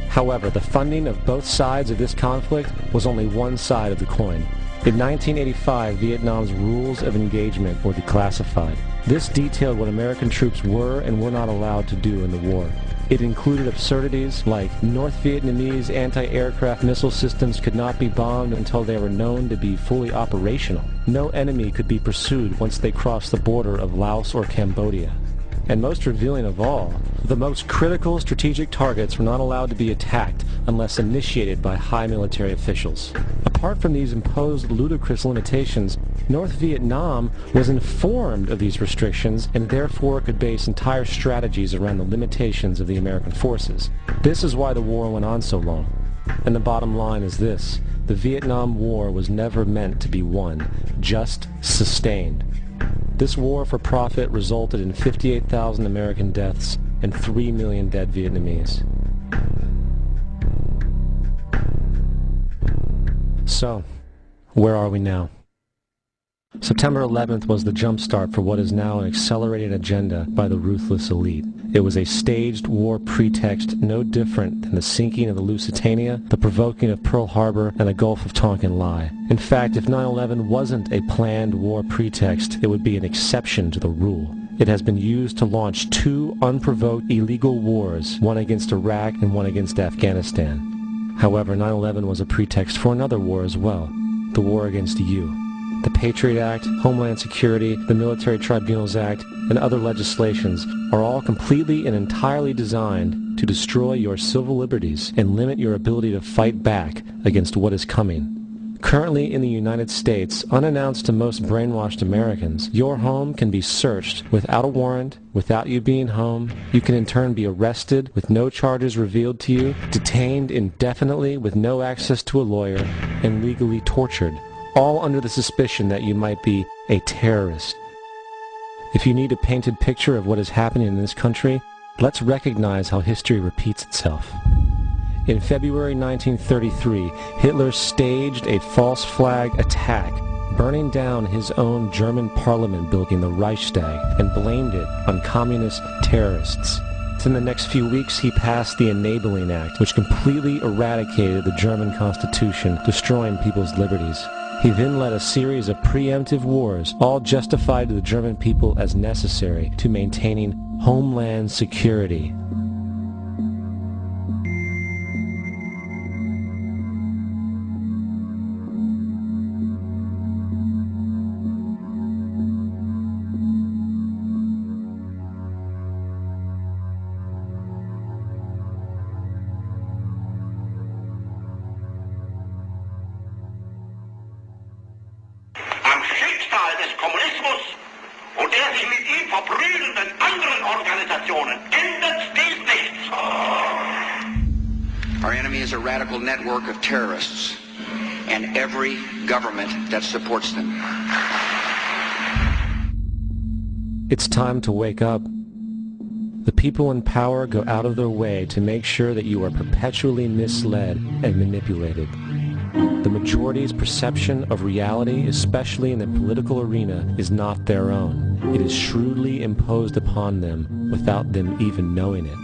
However, the funding of both sides of this conflict was only one side of the coin. In 1985, Vietnam's rules of engagement were declassified. This detailed what American troops were and were not allowed to do in the war. It included absurdities like North Vietnamese anti-aircraft missile systems could not be bombed until they were known to be fully operational. No enemy could be pursued once they crossed the border of Laos or Cambodia. And most revealing of all, the most critical strategic targets were not allowed to be attacked unless initiated by high military officials. Apart from these imposed ludicrous limitations, North Vietnam was informed of these restrictions and therefore could base entire strategies around the limitations of the American forces. This is why the war went on so long. And the bottom line is this: the Vietnam War was never meant to be won, just sustained. This war for profit resulted in 58,000 American deaths and 3 million dead Vietnamese. So, where are we now? September 11th was the jumpstart for what is now an accelerated agenda by the ruthless elite. It was a staged war pretext no different than the sinking of the Lusitania, the provoking of Pearl Harbor, and the Gulf of Tonkin lie. In fact, if 9/11 wasn't a planned war pretext, it would be an exception to the rule. It has been used to launch 2 unprovoked illegal wars, one against Iraq and one against Afghanistan. However, 9/11 was a pretext for another war as well, the war against you. The Patriot Act, Homeland Security, the Military Tribunals Act, and other legislations are all completely and entirely designed to destroy your civil liberties and limit your ability to fight back against what is coming. Currently in the United States, unannounced to most brainwashed Americans, your home can be searched without a warrant, without you being home. You can in turn be arrested with no charges revealed to you, detained indefinitely with no access to a lawyer, and legally tortured, all under the suspicion that you might be a terrorist. If you need a painted picture of what is happening in this country, let's recognize how history repeats itself. In February 1933, Hitler staged a false flag attack, burning down his own German parliament building, the Reichstag, and blamed it on communist terrorists. In the next few weeks, he passed the Enabling Act, which completely eradicated the German Constitution, destroying people's liberties. He then led a series of preemptive wars, all justified to the German people as necessary to maintaining Homeland Security. Am Schicksal des Kommunismus und der sich mit ihm verbrüdernden anderen Organisationen ändert dies nichts. Our enemy is a radical network of terrorists and every government that supports them. It's time to wake up. The people in power go out of their way to make sure that you are perpetually misled and manipulated. The majority's perception of reality, especially in the political arena, is not their own. It is shrewdly imposed upon them without them even knowing it.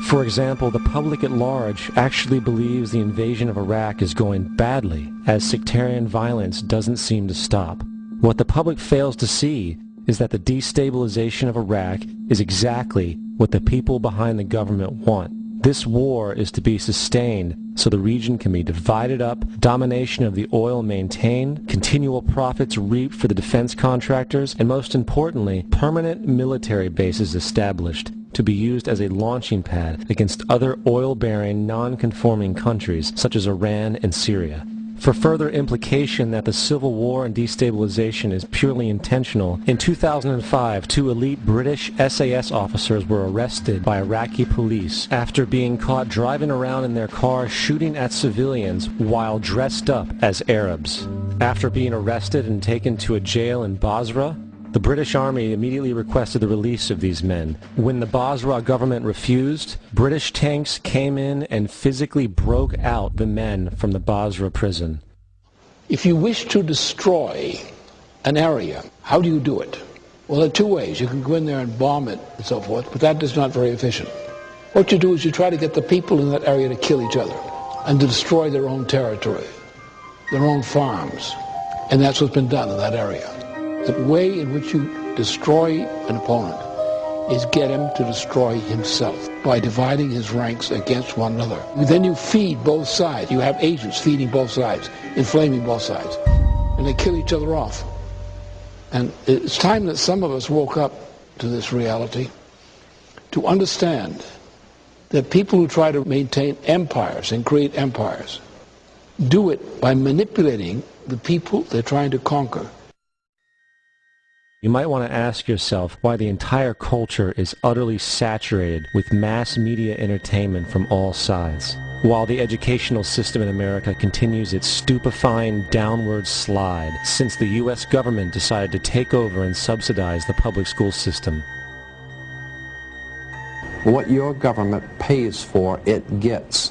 For example, the public at large actually believes the invasion of Iraq is going badly, as sectarian violence doesn't seem to stop. What the public fails to see is that the destabilization of Iraq is exactly what the people behind the government want. This war is to be sustained so the region can be divided up, domination of the oil maintained, continual profits reaped for the defense contractors, and most importantly, permanent military bases established to be used as a launching pad against other oil-bearing, non-conforming countries such as Iran and Syria. For further implication that the civil war and destabilization is purely intentional, in 2005, 2 elite British SAS officers were arrested by Iraqi police after being caught driving around in their car shooting at civilians while dressed up as Arabs. After being arrested and taken to a jail in Basra, the British Army immediately requested the release of these men. When the Basra government refused, British tanks came in and physically broke out the men from the Basra prison. If you wish to destroy an area, how do you do it? Well, there are 2 ways. You can go in there and bomb it and so forth, but that is not very efficient. What you do is you try to get the people in that area to kill each other and to destroy their own territory, their own farms, and that's what's been done in that area. The way in which you destroy an opponent is get him to destroy himself by dividing his ranks against one another. Then you feed both sides. You have agents feeding both sides, inflaming both sides, and they kill each other off. And it's time that some of us woke up to this reality to understand that people who try to maintain empires and create empires do it by manipulating the people they're trying to conquer. You might want to ask yourself why the entire culture is utterly saturated with mass media entertainment from all sides, while the educational system in America continues its stupefying downward slide since the U.S. government decided to take over and subsidize the public school system. What your government pays for, it gets.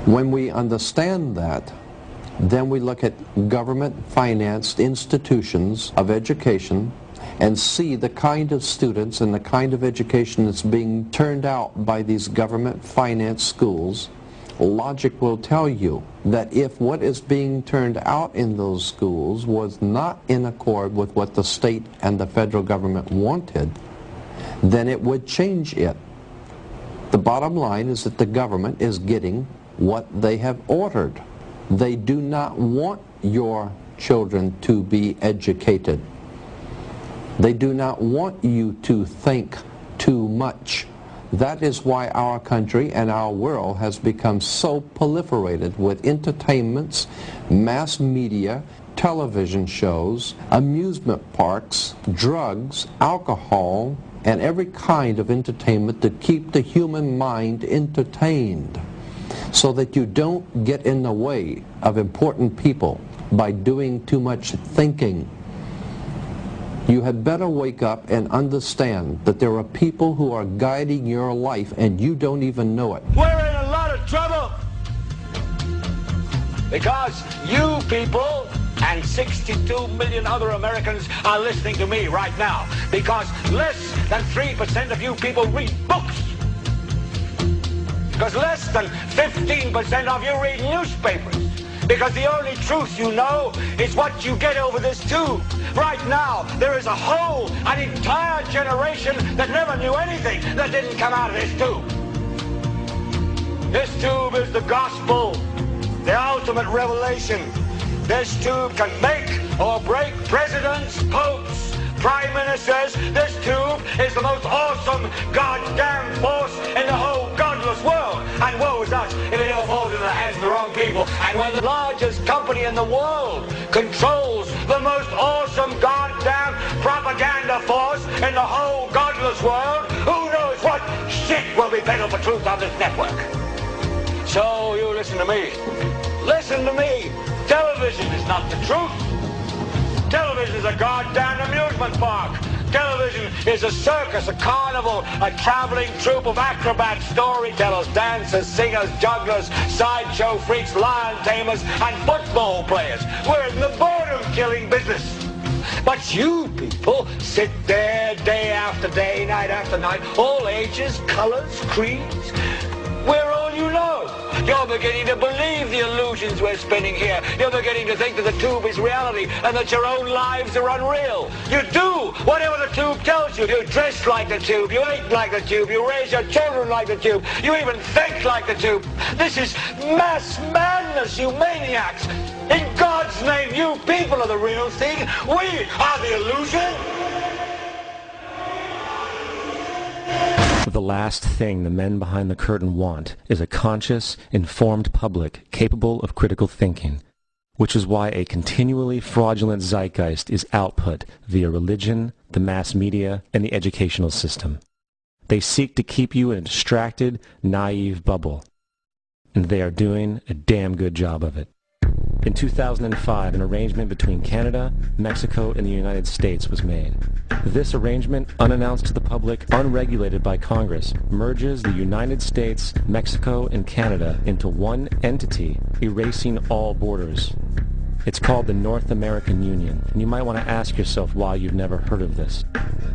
When we understand that, then we look at government-financed institutions of education and see the kind of students and the kind of education that's being turned out by these government-financed schools. Logic will tell you that if what is being turned out in those schools was not in accord with what the state and the federal government wanted, then it would change it. The bottom line is that the government is getting what they have ordered. They do not want your children to be educated. They do not want you to think too much. That is why our country and our world has become so proliferated with entertainments, mass media, television shows, amusement parks, drugs, alcohol, and every kind of entertainment to keep the human mind entertained, so that you don't get in the way of important people by doing too much thinking. You had better wake up and understand that there are people who are guiding your life and you don't even know it. We're in a lot of trouble because you people and 62 million other Americans are listening to me right now, because less than 3% of you people read books, because less than 15% of you read newspapers, Because the only truth you know is what you get over this tube. Right now, there is a whole, an entire generation that never knew anything that didn't come out of this tube. This tube is the gospel, the ultimate revelation. This tube can make or break presidents, popes, prime ministers. This tube is the most awesome goddamn force in the whole godless world. And woe is us if it all falls into the hands of the wrong people. And when the largest company in the world controls the most awesome goddamn propaganda force in the whole godless world, who knows what shit will be peddled for truth on this network. So you listen to me. Listen to me. Television is not the truth. Television is a goddamn amusement park. Television is a circus, a carnival, a traveling troupe of acrobats, storytellers, dancers, singers, jugglers, sideshow freaks, lion tamers, and football players. We're in the boredom-killing business. But you people sit there day after day, night after night, all ages, colors, creeds. We're all you know. You're beginning to believe the illusions we're spinning here. You're beginning to think that the tube is reality and that your own lives are unreal. You do whatever the tube tells you. You dress like the tube. You eat like the tube. You raise your children like the tube. You even think like the tube. This is mass madness, you maniacs. In God's name, you people are the real thing. We are the illusion. The last thing the men behind the curtain want is a conscious, informed public capable of critical thinking, which is why a continually fraudulent zeitgeist is output via religion, the mass media, and the educational system. They seek to keep you in a distracted, naive bubble, and they are doing a damn good job of it. In 2005, an arrangement between Canada, Mexico, and the United States was made. This arrangement, unannounced to the public, unregulated by Congress, merges the United States, Mexico, and Canada into one entity, erasing all borders. It's called the North American Union, and you might want to ask yourself why you've never heard of this.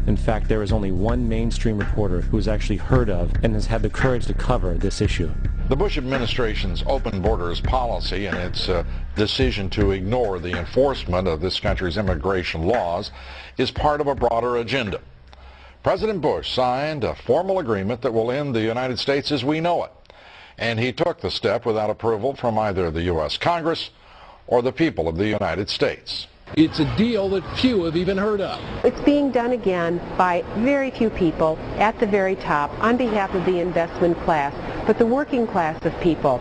In fact, there is only one mainstream reporter who has actually heard of and has had the courage to cover this issue. The Bush administration's open borders policy and its decision to ignore the enforcement of this country's immigration laws is part of a broader agenda. President Bush signed a formal agreement that will end the United States as we know it, and he took the step without approval from either the U.S. Congress or the people of the United States. It's a deal that few have even heard of. It's being done again by very few people at the very top on behalf of the investment class, but the working class of people,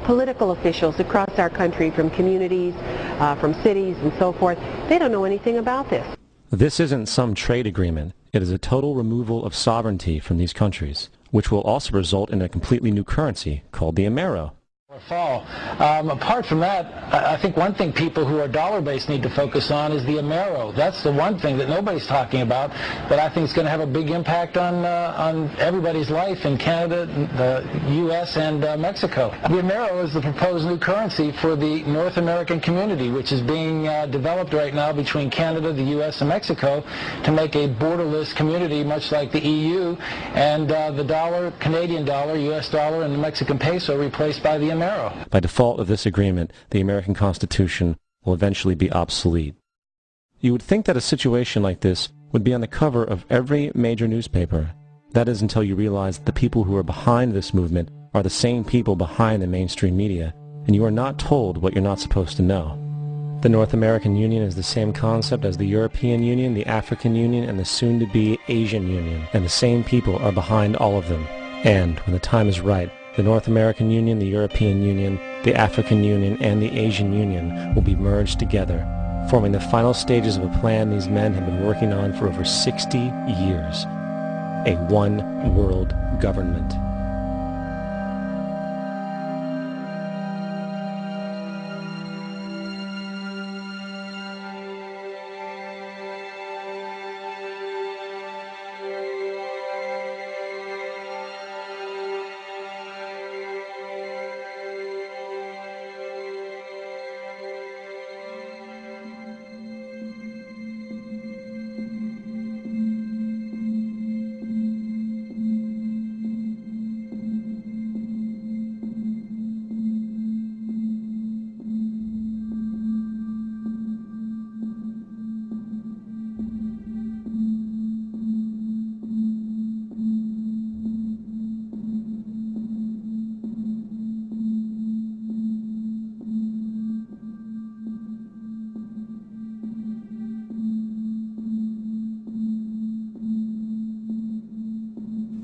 political officials across our country from communities, from cities and so forth, they don't know anything about this. This isn't some trade agreement. It is a total removal of sovereignty from these countries, which will also result in a completely new currency called the Amero. Fall. Apart from that, I think one thing people who are dollar-based need to focus on is the Amero. That's the one thing that nobody's talking about, but I think is going to have a big impact on everybody's life in Canada, the U.S., and Mexico. The Amero is the proposed new currency for the North American community, which is being developed right now between Canada, the U.S., and Mexico to make a borderless community, much like the EU, and the dollar, Canadian dollar, U.S. dollar, and the Mexican peso replaced by the Amero. By default of this agreement, the American Constitution will eventually be obsolete. You would think that a situation like this would be on the cover of every major newspaper. That is until you realize that the people who are behind this movement are the same people behind the mainstream media, and you are not told what you're not supposed to know. The North American Union is the same concept as the European Union, the African Union, and the soon-to-be Asian Union, and the same people are behind all of them. And, when the time is right, the North American Union, the European Union, the African Union, and the Asian Union will be merged together, forming the final stages of a plan these men have been working on for over 60 years. A one-world government.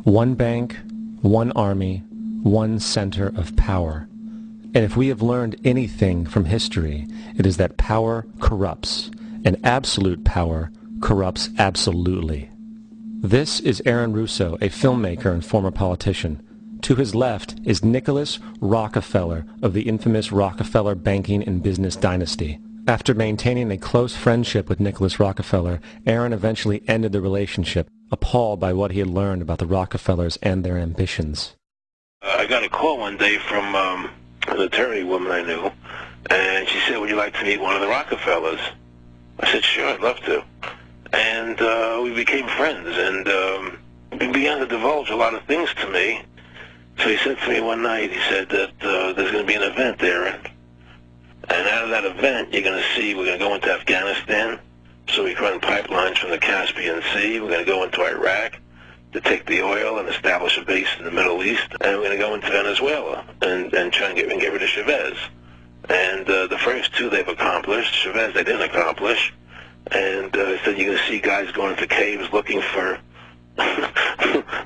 One bank, one army, one center of power. And if we have learned anything from history, it is that power corrupts, and absolute power corrupts absolutely. This is Aaron Russo, a filmmaker and former politician. To his left is Nicholas Rockefeller of the infamous Rockefeller banking and business dynasty. After maintaining a close friendship with Nicholas Rockefeller, Aaron eventually ended the relationship, appalled by what he had learned about the Rockefellers and their ambitions. I got a call one day from an attorney woman I knew, and she said, would you like to meet one of the Rockefellers? I said, sure, I'd love to. And we became friends, and he began to divulge a lot of things to me. So he said to me one night, he said that there's going to be an event there, and out of that event, you're going to see, we're going to go into Afghanistan, so we can run pipelines from the Caspian Sea. We're going to go into Iraq to take the oil and establish a base in the Middle East, and we're going to go into Venezuela and try and get rid of Chavez. And the first two they've accomplished. Chavez they didn't accomplish. And he said you're going to see guys going into caves looking for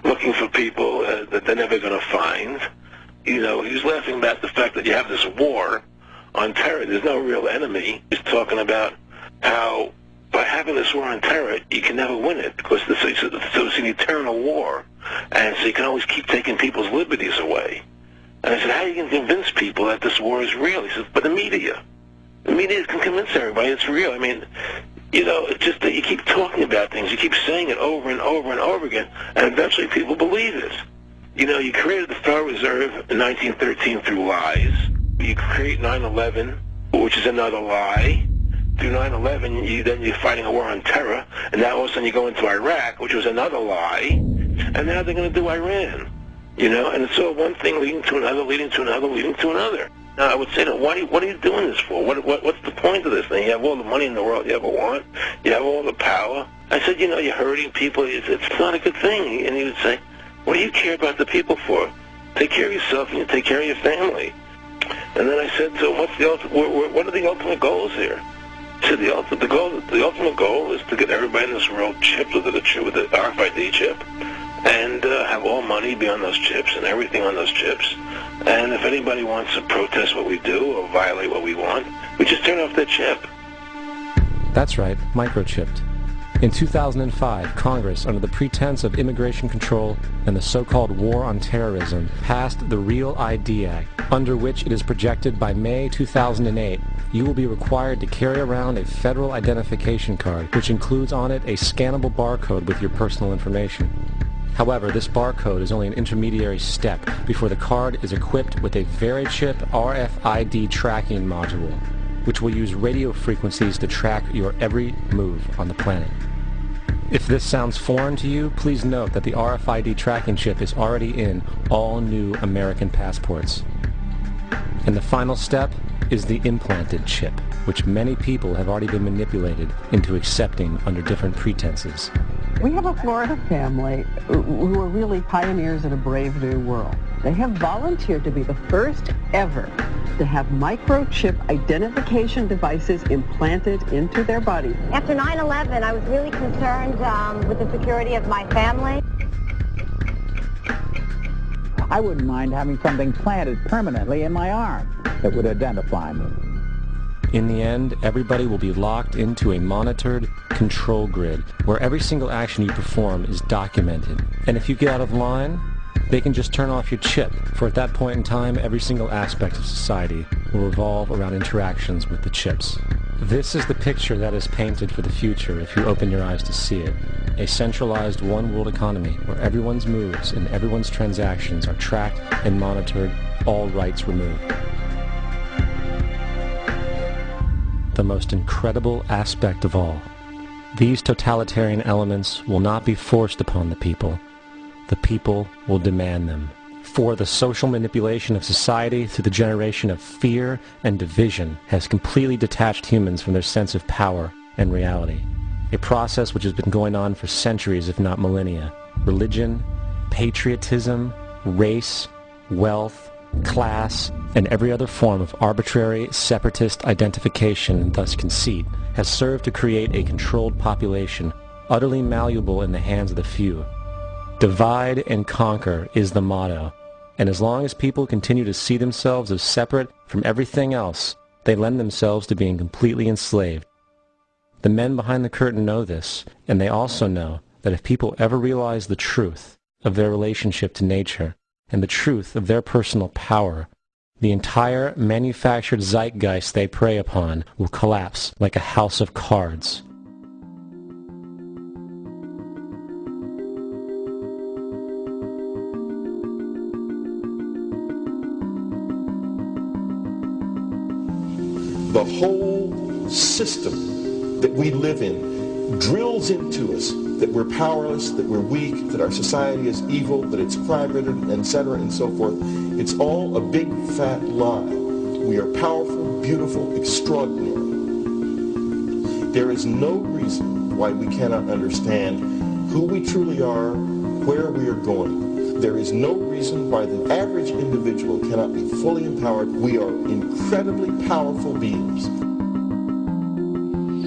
looking for people that they're never going to find. You know, he was laughing about the fact that you have this war on terror. There's no real enemy. He's talking about how by having this war on terror, you can never win it because so it's an eternal war. And so you can always keep taking people's liberties away. And I said, how are you going to convince people that this war is real? He said, but the media can convince everybody it's real. I mean, you know, it's just that you keep talking about things, you keep saying it over and over and over again, and eventually people believe it. You know, you created the Federal Reserve in 1913 through lies. You create 9/11, which is another lie. Through 9/11, then you're fighting a war on terror, and now all of a sudden you go into Iraq, which was another lie, and now they're going to do Iran. You know, and it's all one thing leading to another, leading to another, leading to another. Now, I would say to them, what are you doing this for? What's the point of this thing? You have all the money in the world you ever want. You have all the power. I said, you know, you're hurting people. It's not a good thing. And he would say, what do you care about the people for? Take care of yourself and you take care of your family. And then I said to him, what are the ultimate goals here? He said, the ultimate goal is to get everybody in this world chipped with the RFID chip, and have all money be on those chips and everything on those chips. And if anybody wants to protest what we do or violate what we want, we just turn off their chip. That's right, microchipped. In 2005, Congress, under the pretense of immigration control and the so-called war on terrorism, passed the REAL ID Act, under which it is projected by May 2008, you will be required to carry around a federal identification card, which includes on it a scannable barcode with your personal information. However, this barcode is only an intermediary step before the card is equipped with a VeriChip RFID tracking module, which will use radio frequencies to track your every move on the planet. If this sounds foreign to you, please note that the RFID tracking chip is already in all new American passports. And the final step is the implanted chip, which many people have already been manipulated into accepting under different pretenses. We have a Florida family who are really pioneers in a brave new world. They have volunteered to be the first ever to have microchip identification devices implanted into their body. After 9/11, I was really concerned with the security of my family. I wouldn't mind having something planted permanently in my arm that would identify me. In the end, everybody will be locked into a monitored control grid where every single action you perform is documented. And if you get out of line, they can just turn off your chip, for at that point in time, every single aspect of society will revolve around interactions with the chips. This is the picture that is painted for the future if you open your eyes to see it. A centralized one-world economy where everyone's moves and everyone's transactions are tracked and monitored, all rights removed. The most incredible aspect of all. These totalitarian elements will not be forced upon the people. The people will demand them. For the social manipulation of society through the generation of fear and division has completely detached humans from their sense of power and reality. A process which has been going on for centuries, if not millennia. Religion, patriotism, race, wealth, class, and every other form of arbitrary, separatist identification and thus conceit has served to create a controlled population, utterly malleable in the hands of the few. Divide and conquer is the motto. And as long as people continue to see themselves as separate from everything else, they lend themselves to being completely enslaved. The men behind the curtain know this, and they also know that if people ever realize the truth of their relationship to nature and the truth of their personal power, the entire manufactured zeitgeist they prey upon will collapse like a house of cards. The whole system that we live in drills into us that we're powerless, that we're weak, that our society is evil, that it's crime-ridden, etc., and so forth. It's all a big fat lie. We are powerful, beautiful, extraordinary. There is no reason why we cannot understand who we truly are, where we are going. There is no reason why the average individual cannot be fully empowered. We are incredibly powerful beings.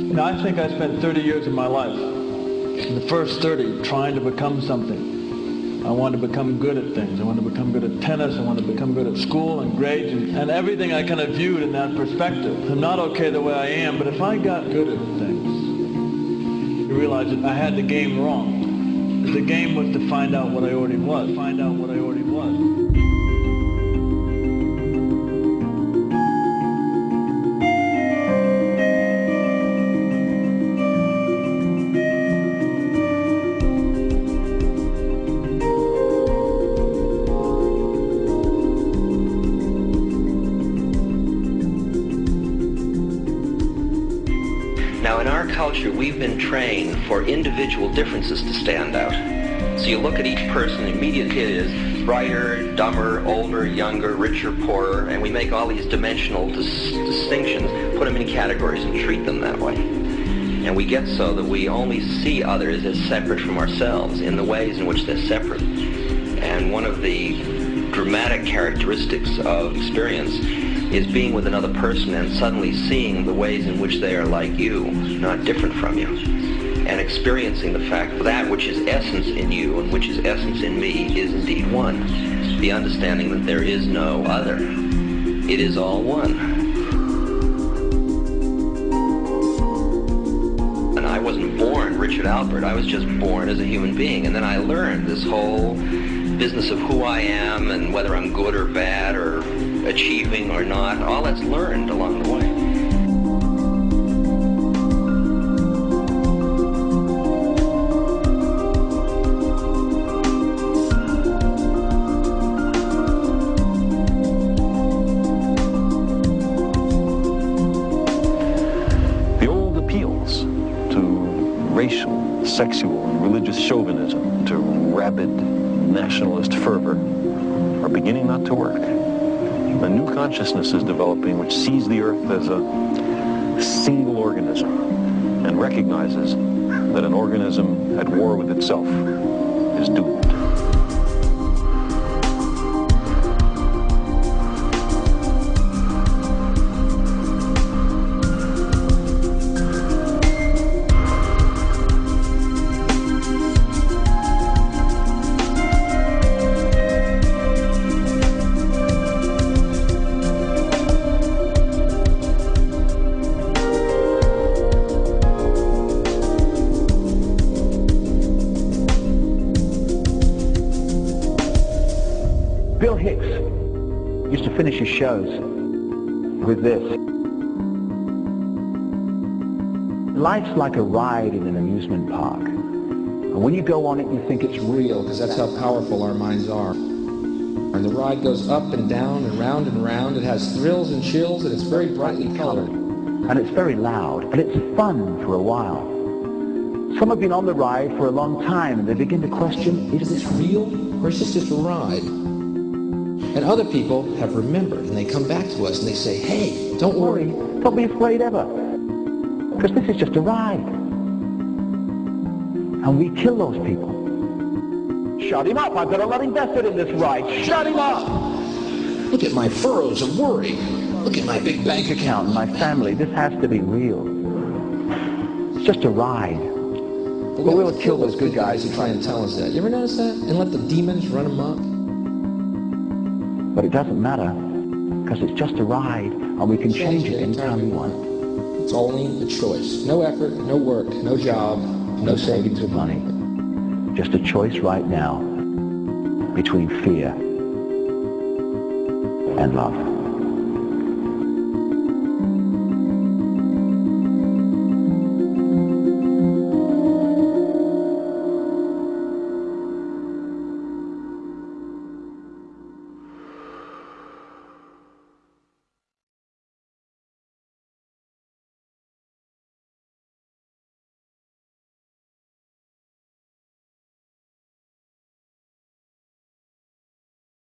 You know, I think I spent 30 years of my life, in the first 30, trying to become something. I wanted to become good at things. I wanted to become good at tennis. I wanted to become good at school and grades and everything I kind of viewed in that perspective. I'm not okay the way I am, but if I got good at things, you realize that I had the game wrong. The game was to find out what I already was. Find out what I already was. Now, in our culture, we've been trained for individual differences to stand out. So you look at each person, immediately it is brighter, dumber, older, younger, richer, poorer, and we make all these dimensional distinctions, put them in categories and treat them that way. And we get so that we only see others as separate from ourselves in the ways in which they're separate. And one of the dramatic characteristics of experience is being with another person and suddenly seeing the ways in which they are like you, not different from you, and experiencing the fact that that which is essence in you and which is essence in me is indeed one. The understanding that there is no other. It is all one. And I wasn't born Richard Albert, I was just born as a human being, and then I learned this whole business of who I am and whether I'm good or bad or achieving or not. All that's learned along the way. The old appeals to racial, sexual, and religious chauvinism, to rabid nationalist fervor, are beginning not to work. A new consciousness is developing which sees the earth as a single organism and recognizes that an organism at war with itself is doomed. Bill Hicks used to finish his shows with this. Life's like a ride in an amusement park. And when you go on it, you think it's real, because that's how powerful our minds are. And the ride goes up and down and round and round. It has thrills and chills, and it's very brightly colored. and it's very loud, and it's fun for a while. Some have been on the ride for a long time, and they begin to question, is this real, or is this just a ride? And other people have remembered, and they come back to us and they say, hey, don't worry. Don't be afraid ever, because this is just a ride. And we kill those people. Shut him up. I've got a lot invested in this ride. Shut him up. Look at my furrows of worry. Look at my big bank account. My family. This has to be real. It's just a ride. But we will kill those good guys who try and tell us that. You ever notice that? And let the demons run amok? But it doesn't matter, because it's just a ride, and we can change it anytime we want. It's only a choice. No effort, no work, no job, no savings of money. Just a choice right now between fear and love.